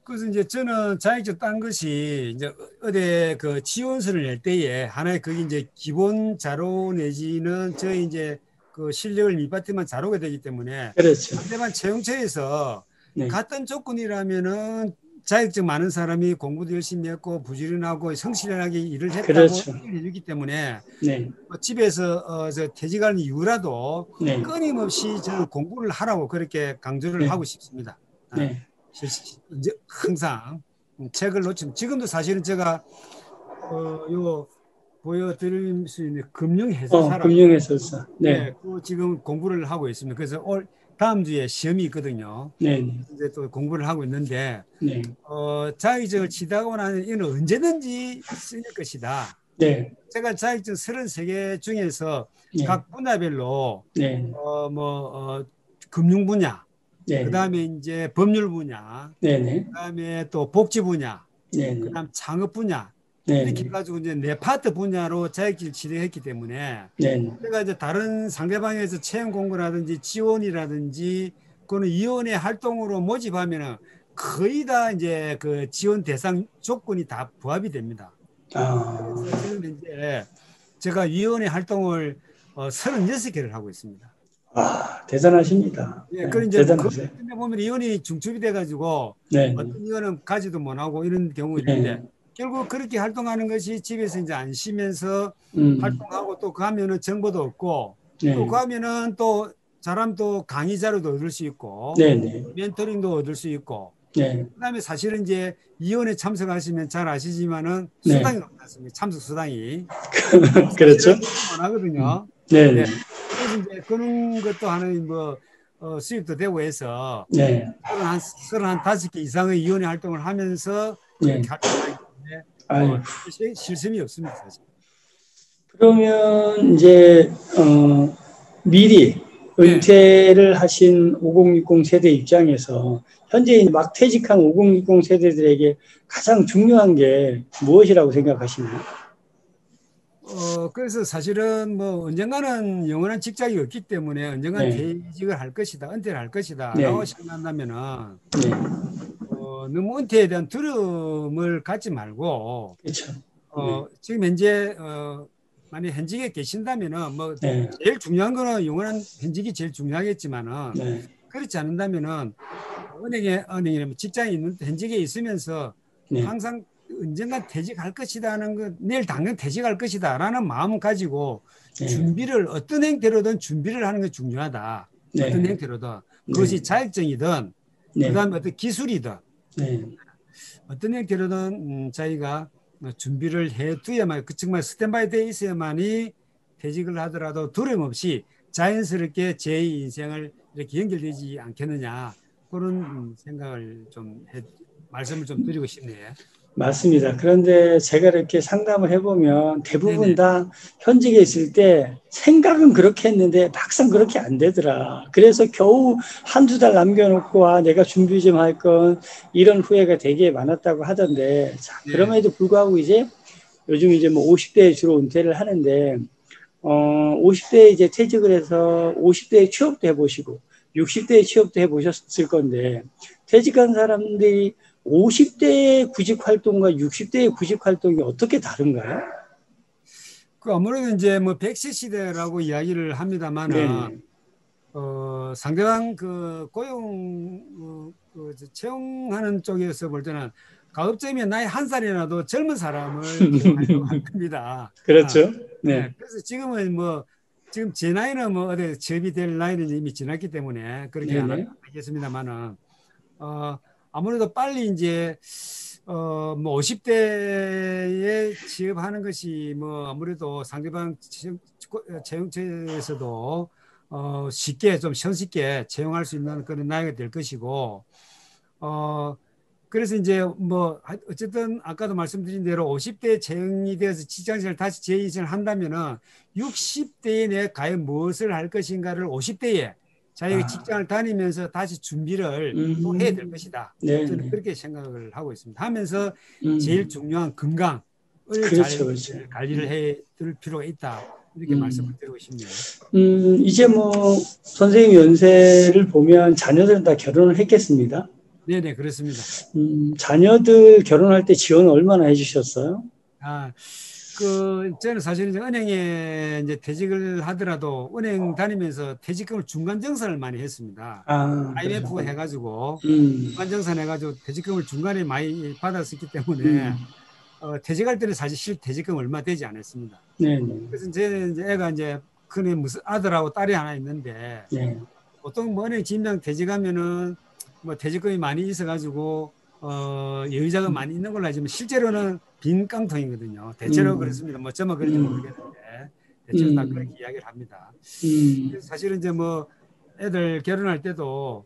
그래서 이제 저는 자격증 딴 것이 이제 어디 그 지원서를 낼 때에 하나의 그게 이제 기본 자료 내지는 저희 이제 그 실력을 밑바탕한 자료가 되기 때문에 그렇죠. 상대방 채용처에서 네. 같은 조건이라면은 자격증 많은 사람이 공부도 열심히 했고 부지런하고 성실하게 일을 했다고 그렇죠. 해주기 때문에 네. 집에서 저 퇴직하는 이후라도 네. 끊임없이 저는 공부를 하라고 그렇게 강조를 네. 하고 싶습니다. 네. 이제 항상 책을 놓치면 지금도 사실은 제가 요 보여드릴 수 있는 금융해설사라고 금융해설사. 네. 네, 그 지금 공부를 하고 있습니다. 그래서 다음 주에 시험이 있거든요. 네. 이제 또 공부를 하고 있는데 네. 자격증을 취득하고 나면 이는 언제든지 쓸 것이다. 네. 제가 자격증 33개 중에서 네. 각 분야별로 네. 금융 분야, 네. 그다음에 이제 법률 분야, 네. 그다음에 또 복지 분야, 네. 그다음 창업 분야 네. 이렇게 해가지고 이제 네 파트 분야로 자격증을 취득했기 때문에 네. 제가 이제 다른 상대방에서 채용 공고라든지 지원이라든지 그거는 위원회 활동으로 모집하면은 거의 다 이제 그 지원 대상 조건이 다 부합이 됩니다. 그래서 지금 이제 제가 위원회 활동을 36개를 하고 있습니다. 대단하십니다. 예, 그런 이제 대단하세요. 근데 보면 위원이 중첩이 돼가지고 네. 어떤 위원은 가지도 못하고 이런 경우 있는데 결국 그렇게 활동하는 것이 집에서 이제 안 쉬면서 활동하고 또 가면은 정보도 얻고 또 가면은 또 사람 또 강의 자료도 얻을 수 있고 멘토링도 얻을 수 있고 그다음에 사실은 이제 위원회 참석하시면 잘 아시지만은 수당이 없습니다. 참석 수당이 그렇죠. 원하거든요. 네. 그래서 이제 그런 것도 하는 뭐 수입도 되고 해서 한 35개 이상의 위원회 활동을 하면서 그렇게 활동하기 때문에 실습이 없습니다. 사실. 그러면 이제 미리 은퇴를 하신 5060 세대 입장에서 현재 막 퇴직한 5060 세대들에게 가장 중요한 게 무엇이라고 생각하시나요? 그래서 사실은 뭐 언젠가는 영원한 직장이 없기 때문에 언젠가는 퇴직을 할 것이다, 은퇴를 할 것이다 라고 생각한다면은 너무 은퇴에 대한 두려움을 갖지 말고 그렇죠. 지금 현재 만약 현직에 계신다면은 뭐 제일 중요한 거는 영원한 현직이 제일 중요하겠지만은 그렇지 않는다면은 은행에 직장에 있는 현직에 있으면서 항상 언젠가 퇴직할 것이다 하는 것, 내일 당장 퇴직할 것이다 라는 마음을 가지고 준비를 어떤 형태로든 준비를 하는 게 중요하다. 어떤 형태로든 그것이 자격증이든 그다음에 어떤 기술이든 어떤 형태로든 저희가 준비를 해두야만 정말 스탠바이 돼 있어야만이 퇴직을 하더라도 두려움 없이 자연스럽게 제 인생을 이렇게 연결되지 않겠느냐 그런 생각을 말씀을 좀 드리고 싶네요. 맞습니다. 그런데 제가 이렇게 상담을 해보면 대부분 다 현직에 있을 때 생각은 그렇게 했는데 막상 그렇게 안 되더라. 그래서 겨우 한두 달 남겨놓고 내가 준비 좀 할 건 이런 후회가 되게 많았다고 하던데 자, 그럼에도 불구하고 이제 요즘 이제 뭐 50대에 주로 은퇴를 하는데 50대에 이제 퇴직을 해서 50대에 취업도 해보시고 60대에 취업도 해보셨을 건데 퇴직한 사람들이 50대의 구직 활동과 60대의 구직 활동이 어떻게 다른가요? 아무래도 이제 뭐 100세 시대라고 이야기를 합니다만은 상대방 그 고용 채용하는 쪽에서 볼 때는 가급적이면 나이 한 살이라도 젊은 사람을 채용하려고 합니다. 그렇죠. 그래서 지금은 뭐 지금 제 나이는 뭐 어디 취업이 될 나이는 이미 지났기 때문에 그렇게 안 하겠습니다만은 아무래도 빨리 이제 뭐 50대에 취업하는 것이 뭐 아무래도 상대방 채용처에서도 쉽게 좀 손쉽게 채용할 수 있는 그런 나이가 될 것이고 그래서 이제 뭐 어쨌든 아까도 말씀드린 대로 50대 채용이 되어서 직장생활 다시 재인생을 한다면은 60대에 내가 과연 무엇을 할 것인가를 50대에 자기가 직장을 다니면서 다시 준비를 또 해야 될 것이다. 저는 그렇게 생각을 하고 있습니다. 하면서 제일 중요한 건강을 그렇죠, 잘 그렇죠. 관리를 해둘 필요가 있다. 이렇게 말씀을 드리고 싶네요. 이제 뭐 선생님 연세를 보면 자녀들은 다 결혼을 했겠습니다. 네네, 그렇습니다. 자녀들 결혼할 때 지원 얼마나 해주셨어요? 저는 사실 이제 은행에 이제 퇴직을 하더라도 은행 다니면서 퇴직금을 중간정산을 많이 했습니다. IMF 해가지고 중간정산 해가지고 퇴직금을 중간에 많이 받았었기 때문에 퇴직할 때는 사실 실퇴직금 얼마 되지 않았습니다. 그래서 저는 이제 애가 이제 큰애 무슨 아들하고 딸이 하나 있는데 보통 뭐 은행 진명 퇴직하면은 뭐 퇴직금이 많이 있어가지고 여유자가 많이 있는 걸로 알지만 실제로는 빈 깡통이거든요. 대체로 그렇습니다. 뭐 저만 그런지 모르겠는데 대체로 다 그렇게 이야기를 합니다. 그래서 사실은 이제 뭐 애들 결혼할 때도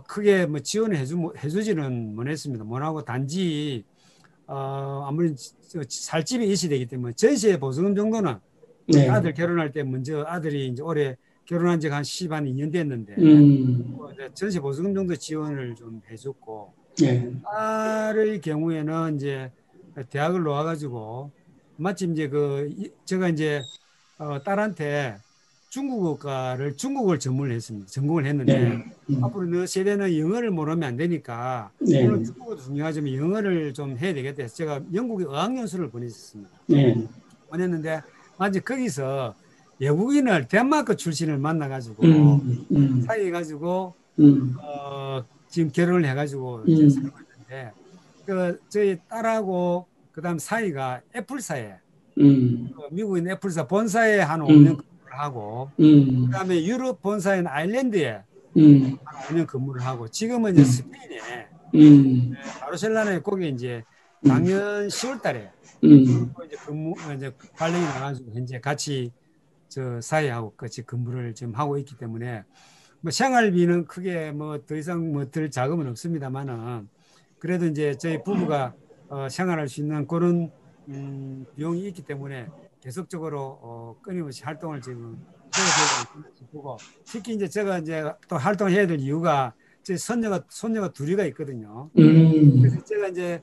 크게 뭐 지원을 해주지는 못했습니다. 못하고 단지 아무리 살 집이 있어야 되기 때문에 전세 보증금 정도는 아들 결혼할 때 먼저 아들이 이제 올해 결혼한 지가 한 2년 됐는데 전세 보증금 정도 지원을 좀 해줬고 딸의 경우에는 이제 대학을 나와가지고 마침 이제 제가 이제 딸한테 중국어를 전공을 했는데 앞으로 너 세대는 영어를 모르면 안 되니까 물론 중국어도 중요하지만 영어를 좀 해야 되겠다 해서 제가 영국에 어학연수를 보냈었습니다. 보냈는데 마치 거기서 외국인을 덴마크 출신을 만나가지고 사귀어가지고 지금 결혼을 해가지고 이제 살고 있는데 저희 딸하고 그다음 사이가 애플사에 미국인 애플사 본사에 한 5년 근무를 하고 그다음에 유럽 본사인 아일랜드에 한 5년 근무를 하고 지금은 이제 스페인에 바르셀로나에 거기 이제 작년 10월달에 이제 발령이 나가지고 현재 같이 저 사회하고 같이 근무를 지금 하고 있기 때문에 뭐 생활비는 크게 뭐 더 이상 뭐 들 자금은 없습니다만은 그래도 이제 저희 부부가 생활할 수 있는 그런 비용이 있기 때문에 계속적으로 끊임없이 활동을 지금 해야 되고 싶고 특히 이제 제가 이제 또 활동해야 될 이유가 제 손녀가 둘이가 있거든요. 그래서 제가 이제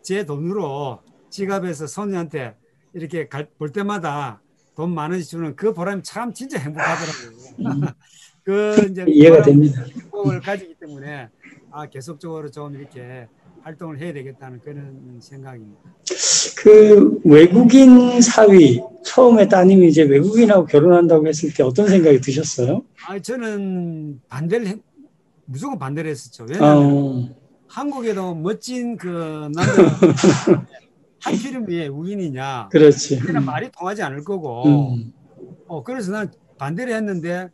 제 돈으로 지갑에서 손녀한테 이렇게 볼 때마다 돈 만 원씩 주는 그 보람이 참 진짜 행복하더라고요. 이제 이해가 됩니다. 행복을 가지기 때문에 계속적으로 좀 이렇게 활동을 해야 되겠다는 그런 생각입니다. 그 외국인 사위 처음에 따님이 이제 외국인하고 결혼한다고 했을 때 어떤 생각이 드셨어요? 저는 무조건 반대를 했었죠. 왜냐하면 한국에도 멋진 그 남자 하필이면 왜 외국인이냐. 그렇지. 그냥 말이 통하지 않을 거고. 그래서 난 반대를 했는데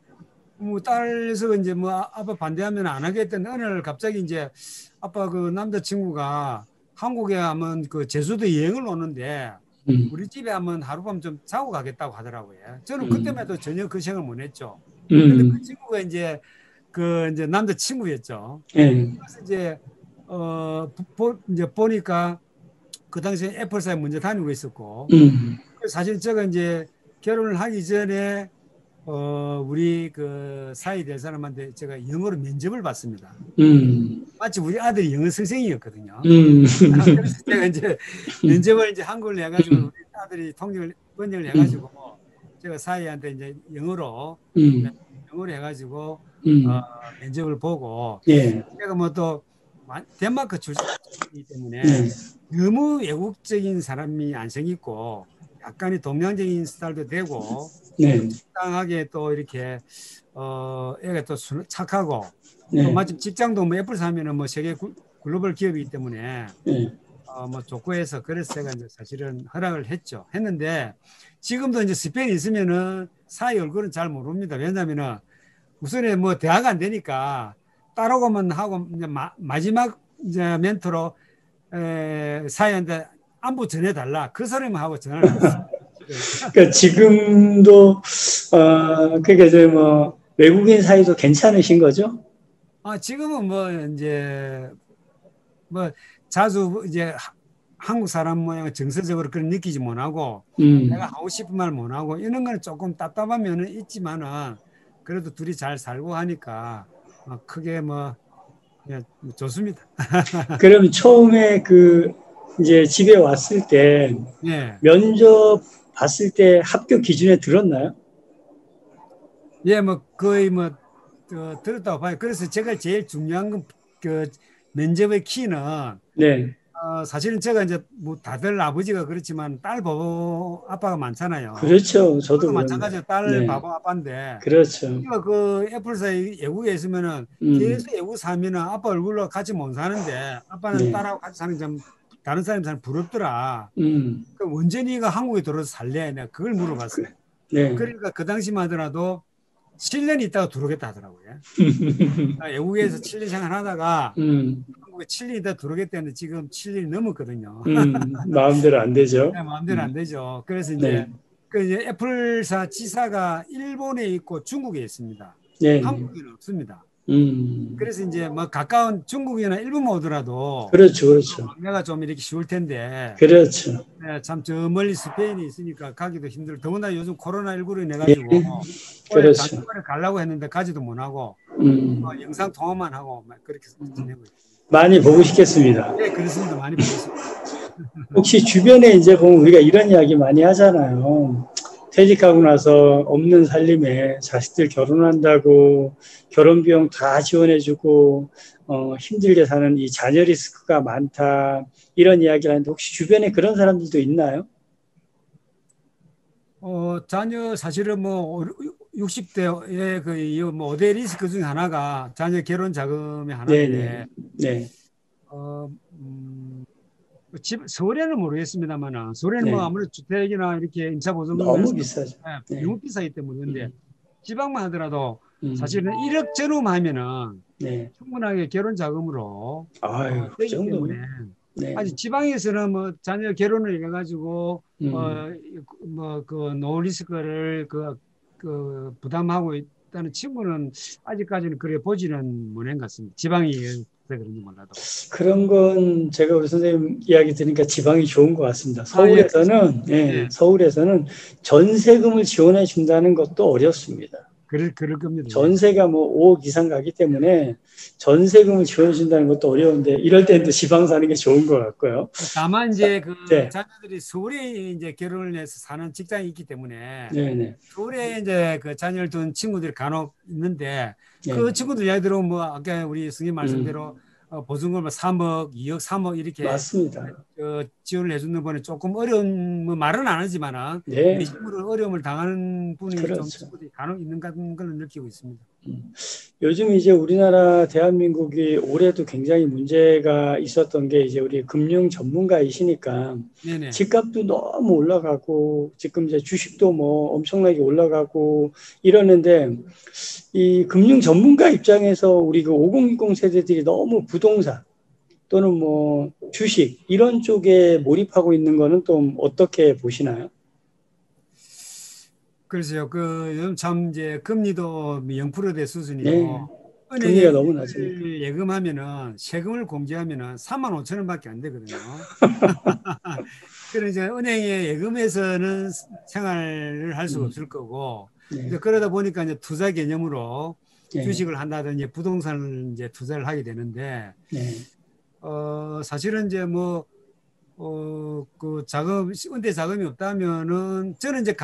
뭐 딸에서 이제 뭐 아빠 반대하면 안 하겠다는 어느 날 갑자기 이제 아빠 그 남자친구가 한국에 하면 그 제주도 여행을 오는데 우리 집에 하면 하룻밤 좀 자고 가겠다고 하더라고요. 저는 그때만 해도 전혀 그 생각을 못 했죠. 근데 그 친구가 이제 이제 남자친구였죠. 그래서 이제 이제 보니까 그 당시에 애플사에 먼저 다니고 있었고 사실 제가 이제 결혼을 하기 전에 우리 그 사이 될 사람한테 제가 영어로 면접을 받습니다. 마치 우리 아들이 영어 선생이었거든요. 그래서 제가 이제 면접을 이제 한글로 해가지고 우리 아들이 번역을 해가지고 제가 사이한테 이제 영어로 해가지고 면접을 보고 제가 뭐 또 덴마크 출신이기 때문에 너무 외국적인 사람이 안 생기고 약간의 동양적인 스타일도 되고 적당하게 또 이렇게 애가 또 착하고 또 마침 직장도 뭐 애플 사면은 뭐 세계 글로벌 기업이기 때문에 뭐 좋고 해서 그래서 제가 이제 사실은 허락을 했는데 지금도 이제 스페인에 있으면은 사이 얼굴은 잘 모릅니다. 왜냐면은 우선에 뭐 대화가 안 되니까 따라오면 하고 이제 마지막 이제 멘트로 사이한테 안부 전해달라 그 소리만 하고 전화를 했어요. 그러니까 지금도 그러니까 이제 뭐 외국인 사이도 괜찮으신 거죠? 지금은 뭐 이제 뭐 자주 이제 한국 사람 모양 정서적으로 그런 느끼지 못하고 내가 하고 싶은 말 못하고 이런 거는 조금 답답한 면은 있지만은 그래도 둘이 잘 살고 하니까 크게 뭐 그냥 좋습니다. 그럼 처음에 그 이제 집에 왔을 때 예, 면접 봤을 때 합격 기준에 들었나요? 예, 뭐 거의 뭐 들었다고 봐요. 그래서 제가 제일 중요한 건 그 면접의 키는 네, 사실은 제가 이제 뭐 다들 아버지가 그렇지만 딸 바보 아빠가 많잖아요. 그렇죠. 저도 저도 그런데. 마찬가지로 딸 네, 바보 아빠인데 그렇죠. 우리가 그 애플사 외국에 있으면은 음, 계속 외국 살면은 아빠 얼굴로 같이 못 사는데 아빠는 네, 딸하고 같이 사는 점 다른 사람이 잘 부럽더라. 음, 그 원전이가 한국에 들어서 살래? 내가 그걸 그, 물어봤어요. 네, 그러니까 그 당시만 하더라도 7년 있다가 들어오겠다 하더라고요. 외국에서 7년 생활하다가 음, 한국에 7년 있다 들어오겠다는데 지금 7년이 넘었거든요. 마음대로 안 되죠. 네, 마음대로 안 되죠. 그래서 네, 이제 애플사 지사가 일본에 있고 중국에 있습니다. 네, 네, 한국에는 없습니다. 음, 그래서 이제 뭐 가까운 중국이나 일본만 오더라도 그렇죠, 그렇죠, 내가 좀 이렇게 쉬울 텐데 그렇죠. 네, 참 저 멀리 스페인에 있으니까 가기도 힘들고 더구나 요즘 코로나19로 인해 예, 가지고 올해 그렇죠. 작년에 가려고 했는데 가지도 못하고 음, 영상 통화만 하고 막 그렇게 지내고 있습니다. 많이 보고 싶겠습니다. 네, 그렇습니다. 많이 보고 싶습니다. 혹시 주변에 이제 보면 우리가 이런 이야기 많이 하잖아요. 퇴직하고 나서 없는 살림에 자식들 결혼한다고 결혼 비용 다 지원해주고 힘들게 사는 이 자녀 리스크가 많다 이런 이야기를 하는데 혹시 주변에 그런 사람들도 있나요? 자녀 사실은 뭐 60대에 그뭐 5대 리스크 중에 하나가 자녀 결혼 자금의 네네 하나인데 네. 어, 서울에는 모르겠습니다만은 서울에는 뭐 네. 아무래도 주택이나 이렇게 임차 보증금 너무 면에서 비싸죠. 네. 너무 비싸기 때문에 근데 지방만 하더라도 음, 사실은 1억 전후만 하면은 네. 충분하게 결혼 자금으로 아유 그 되기 때문에 정도면 네. 아직 지방에서는 뭐 자녀 결혼을 해가지고 음. 뭐 그 노 리스크를 그 부담하고 있다는 친구는 아직까지는 그래 보지는 못한 것 같습니다. 지방이 그런지 몰라도. 그런 건 제가 우리 선생님 이야기 들으니까 지방이 좋은 것 같습니다. 예, 그렇습니다. 예, 예, 서울에서는 전세금을 지원해 준다는 것도 어렵습니다. 그럴 겁니다. 예. 전세가 뭐 5억 이상 가기 때문에 전세금을 지원해 준다는 것도 어려운데 이럴 때는 또 지방 사는 게 좋은 것 같고요. 다만 이제 그 네, 자녀들이 서울에 이제 결혼을 해서 사는 직장이 있기 때문에 네, 네, 서울에 이제 그 자녀를 둔 친구들이 간혹 있는데 네, 그 친구들 이야기 들어보면 뭐 아까 우리 선생님 말씀대로 보증금 뭐 3억, 2억, 3억 이렇게 맞습니다. 지원을 해주는 거는 조금 어려운 뭐 말은 안 하지만은 네, 내심으로 어려움을 당하는 분이 좀 그렇죠. 친구들이 간혹 있는 걸 느끼고 있습니다. 요즘 이제 우리나라 대한민국이 올해도 굉장히 문제가 있었던 게 이제 우리 금융 전문가이시니까 네네. 집값도 너무 올라가고 지금 이제 주식도 뭐 엄청나게 올라가고 이러는데 이 금융 전문가 입장에서 우리 그 5060 세대들이 너무 부동산 또는 뭐 주식 이런 쪽에 몰입하고 있는 거는 좀 어떻게 보시나요? 그래서요. 그 요즘 참 이제 금리도 0%대 네, 수준이고 은행에 금리가 너무 낮으니까. 일을 예금하면은 세금을 공제하면은 3만 5천 원밖에 안 되거든요. 그래서 이제 은행에 예금해서는 생활을 할 수가 음, 없을 거고 네, 이제 그러다 보니까 이제 투자 개념으로 네, 주식을 한다든지 부동산을 이제 투자를 하게 되는데 네, 사실은 이제 뭐 그 자금, 은퇴 자금이 없다면은 저는 이제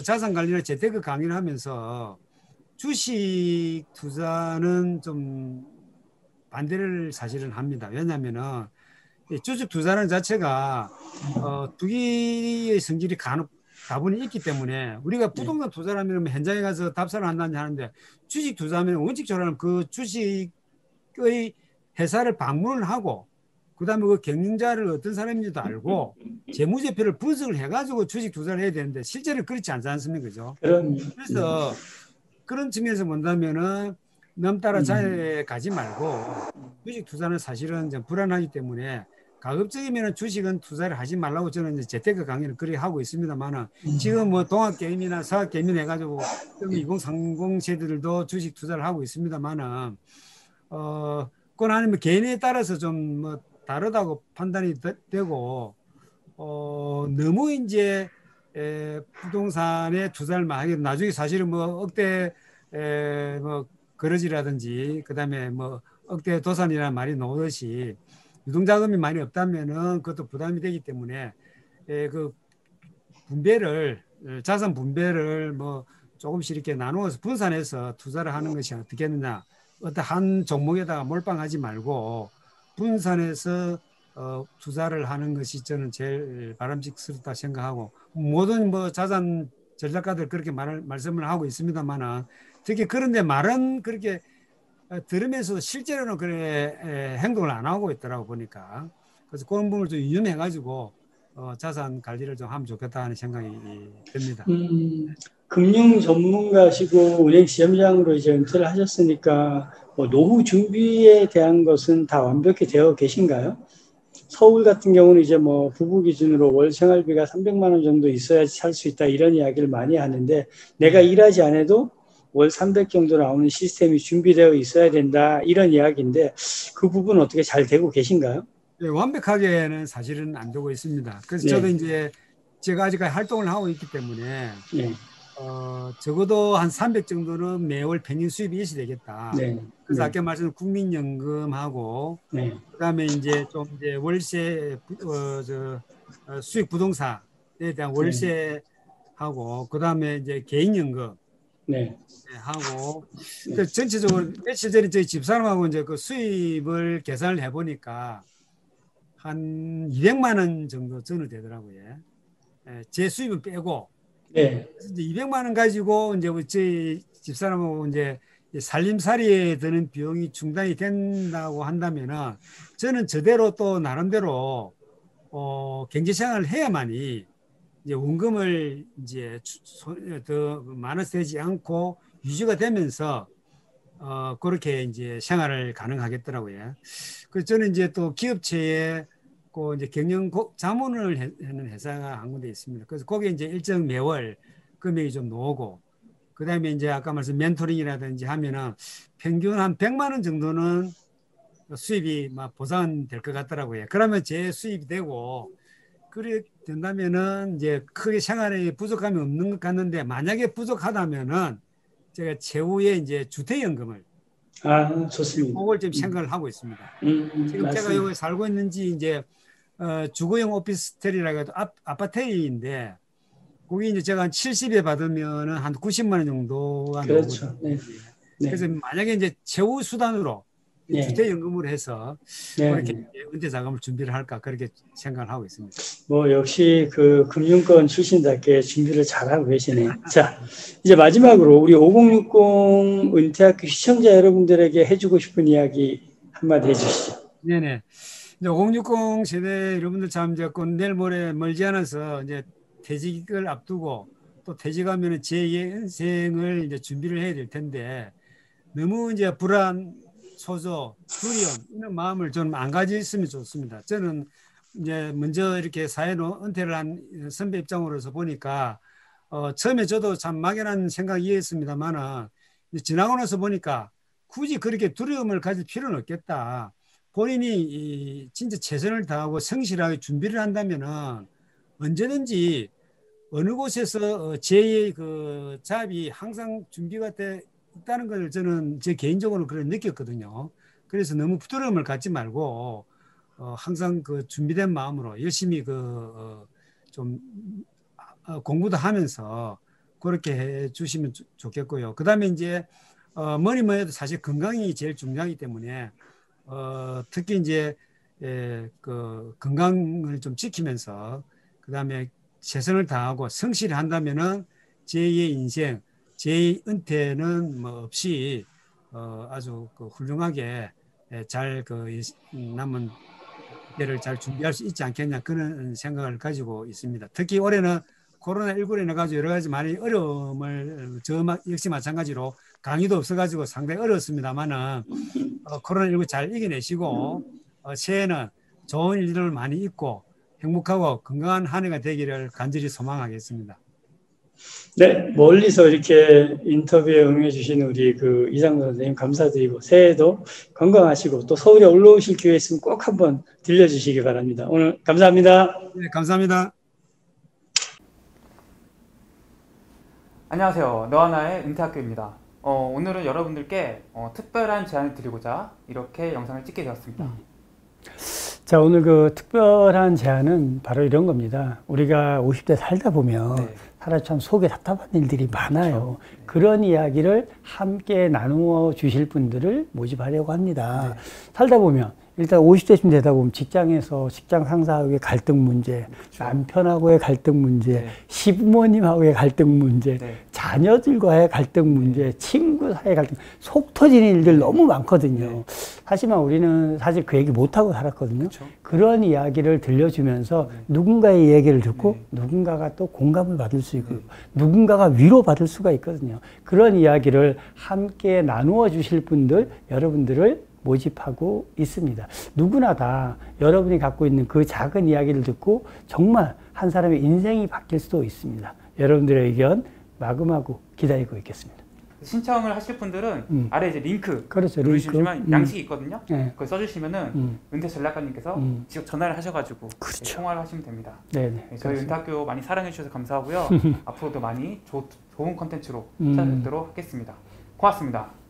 자산 관리나 재테크 강의를 하면서 주식 투자는 좀 반대를 사실은 합니다. 왜냐하면은 이 주식 투자는 자체가 투기의 성질이 간혹 다분히 있기 때문에 우리가 네. 부동산 투자를 하면 뭐 현장에 가서 답사를 한다든지 하는데 주식 투자하면 원칙적으로는 그 주식의 회사를 방문을 하고 그다음에 그 경영자를 어떤 사람인지도 알고 재무제표를 분석을 해가지고 주식 투자를 해야 되는데 실제로 그렇지 않지 않습니까? 그죠? 그런, 네. 그래서 그런 측면에서 본다면은 넘따라 자에 가지 말고 주식 투자는 사실은 좀 불안하기 때문에 가급적이면 주식은 투자를 하지 말라고 저는 이제 재테크 강의를 그리 하고 있습니다만은 지금 뭐 동학개미나 서학개미 해가지고 2030 세대들도 주식 투자를 하고 있습니다만은 그건 아니면 개인에 따라서 좀 뭐 다르다고 판단이 되고 너무 이제 부동산에 투자를 많이 하게 나중에 사실은 뭐 억대 뭐 거러지라든지 그다음에 뭐 억대 도산이라는 말이 나오듯이 유동자금이 많이 없다면은 그것도 부담이 되기 때문에 그 분배를 자산 분배를 뭐 조금씩 이렇게 나누어서 분산해서 투자를 하는 것이 어떻겠느냐. 어떤 한 종목에다가 몰빵하지 말고 분산해서 투자를 하는 것이 저는 제일 바람직스럽다 생각하고 모든 뭐 자산 전략가들 그렇게 말씀을 하고 있습니다만은 특히 그런데 말은 그렇게 들으면서도 실제로는 그래 행동을 안 하고 있더라고 보니까 그래서 그런 부분을 좀 유념해가지고 자산 관리를 좀 하면 좋겠다 하는 생각이 듭니다. 금융 전문가시고 은행 지점장으로 이제 은퇴를 하셨으니까 뭐 노후 준비에 대한 것은 다 완벽히 되어 계신가요? 서울 같은 경우는 이제 뭐 부부 기준으로 월 생활비가 300만 원 정도 있어야지 살 수 있다 이런 이야기를 많이 하는데 내가 일하지 않아도 월 300 정도 나오는 시스템이 준비되어 있어야 된다 이런 이야기인데 그 부분 어떻게 잘 되고 계신가요? 네, 완벽하게는 사실은 안 되고 있습니다. 그래서 네. 저도 이제 제가 아직까지 활동을 하고 있기 때문에 네. 적어도 한 300 정도는 매월 평균 수입이 일시되겠다. 네. 그래서 네. 아까 말씀 국민연금하고 네. 그다음에 이제 좀 이제 월세 수익 부동산에 대한 월세하고 그다음에 이제 개인연금 네. 하고 그 전체적으로 며칠 전에 저희 집사람하고 이제 그 수입을 계산을 해보니까 한 200만 원 정도 전후 되더라고요. 제 수입은 빼고. 네. 이제 200만 원 가지고 이제 저희 집사람하고 이제 살림살이에 드는 비용이 충당이 된다고 한다면은 저는 저대로 또 나름대로 경제생활을 해야만이 이제 원금을 이제 더 많아지지 않고 유지가 되면서 그렇게 이제 생활을 가능하겠더라고요. 그래서 저는 이제 또 기업체에 그 이제 경영 자문을 하는 회사가 한 군데 있습니다. 그래서 거기에 이제 일정 매월 금액이 좀 나오고 그다음에 이제 아까 말씀 멘토링이라든지 하면은 평균 한 100만 원 정도는 수입이 막 보상될 것 같더라고요. 그러면 제 수입이 되고 그래 된다면은 이제 크게 생활에 부족함이 없는 것 같는데 만약에 부족하다면은 제가 최후에 이제 주택연금을 좋습니다. 그걸 좀 생각을 하고 있습니다. 지금 맞습니다. 제가 여기 살고 있는지 이제 주거용 오피스텔이라고 해도 아파트인데 거기 이제 제가 한 70에 받으면은 한 90만 원 정도가 그렇죠. 나오거든요. 네. 네. 그래서 만약에 이제 최후 수단으로 네. 주택연금을 해서 네. 그렇게 은퇴 자금을 준비를 할까 그렇게 생각을 하고 있습니다. 뭐 역시 그 금융권 출신답게 준비를 잘하고 계시네요. 자, 이제 마지막으로 우리 5060 은퇴학교 시청자 여러분들에게 해주고 싶은 이야기 한마디 해주시죠. 네네. 이제 5060 세대 여러분들 참 이제 내일 모레 멀지 않아서 이제 퇴직을 앞두고 또 퇴직하면 제2의 인생을 이제 준비를 해야 될 텐데 너무 이제 불안, 초조, 두려움 이런 마음을 좀 안 가졌으면 좋습니다. 저는 이제 먼저 이렇게 사회로 은퇴를 한 선배 입장으로서 보니까 처음에 저도 참 막연한 생각이 이해했습니다만은 지나고 나서 보니까 굳이 그렇게 두려움을 가질 필요는 없겠다. 본인이 진짜 최선을 다하고 성실하게 준비를 한다면은 언제든지 어느 곳에서 제2의 그 잡이 항상 준비가 돼 있다는 걸 저는 제 개인적으로 그런 느꼈거든요. 그래서 너무 부끄러움을 갖지 말고 항상 그 준비된 마음으로 열심히 좀 공부도 하면서 그렇게 해 주시면 좋겠고요. 그다음에 이제 뭐니 뭐해도 사실 건강이 제일 중요하기 때문에 특히 이제 그 건강을 좀 지키면서 그다음에 최선을 다하고 성실히 한다면은 제2의 인생, 제2 은퇴는 뭐 없이 아주 그 훌륭하게 잘 그 남은 때를 잘 준비할 수 있지 않겠냐 그런 생각을 가지고 있습니다. 특히 올해는 코로나19로 인해 가지고 여러 가지 많이 어려움을 저 역시 마찬가지로 강의도 없어가지고 상당히 어렵습니다만은 코로나19 잘 이겨내시고 새해는 좋은 일들을 많이 있고 행복하고 건강한 한 해가 되기를 간절히 소망하겠습니다. 네, 멀리서 이렇게 인터뷰에 응해 주신 우리 그 이상돈 선생님 감사드리고 새해도 건강하시고 또 서울에 올라오실 기회 있으면 꼭 한번 들려주시기 바랍니다. 오늘 감사합니다. 네, 감사합니다. 안녕하세요. 너하나의 은퇴학교입니다. 오늘은 여러분들께 특별한 제안을 드리고자 이렇게 영상을 찍게 되었습니다. 자, 오늘 그 특별한 제안은 바로 이런 겁니다. 우리가 50대 살다 보면 네. 사실 참 속에 답답한 일들이 많아요. 그렇죠. 그런 이야기를 함께 나누어 주실 분들을 모집하려고 합니다. 네. 살다 보면 일단 50대쯤 되다 보면 직장에서 직장 상사하고의 갈등 문제, 그렇죠. 남편하고의 갈등 문제, 네. 시부모님하고의 갈등 문제, 네. 자녀들과의 갈등 문제, 친구 사이의 갈등, 속 터지는 일들 너무 많거든요. 네. 하지만 우리는 사실 그 얘기 못하고 살았거든요. 그렇죠. 그런 이야기를 들려주면서 누군가의 얘기를 듣고 네. 누군가가 또 공감을 받을 수 있고 네. 누군가가 위로받을 수가 있거든요. 그런 이야기를 함께 나누어 주실 분들, 여러분들을 모집하고 있습니다. 누구나 다 여러분이 갖고 있는 그 작은 이야기를 듣고 정말 한 사람의 인생이 바뀔 수도 있습니다. 여러분들의 의견 마구마구 기다리고 있겠습니다. 신청을 하실 분들은 아래 이제 링크 그렇죠. 누르시면 양식이 있거든요. 네. 그걸 써주시면은 은퇴 전략가님께서 직접 전화를 하셔가지고 그렇죠. 통화를 하시면 됩니다. 네네. 네, 저희 은퇴학교 많이 사랑해 주셔서 감사하고요. 앞으로도 많이 좋은 컨텐츠로 찾아뵙도록 하겠습니다. 고맙습니다.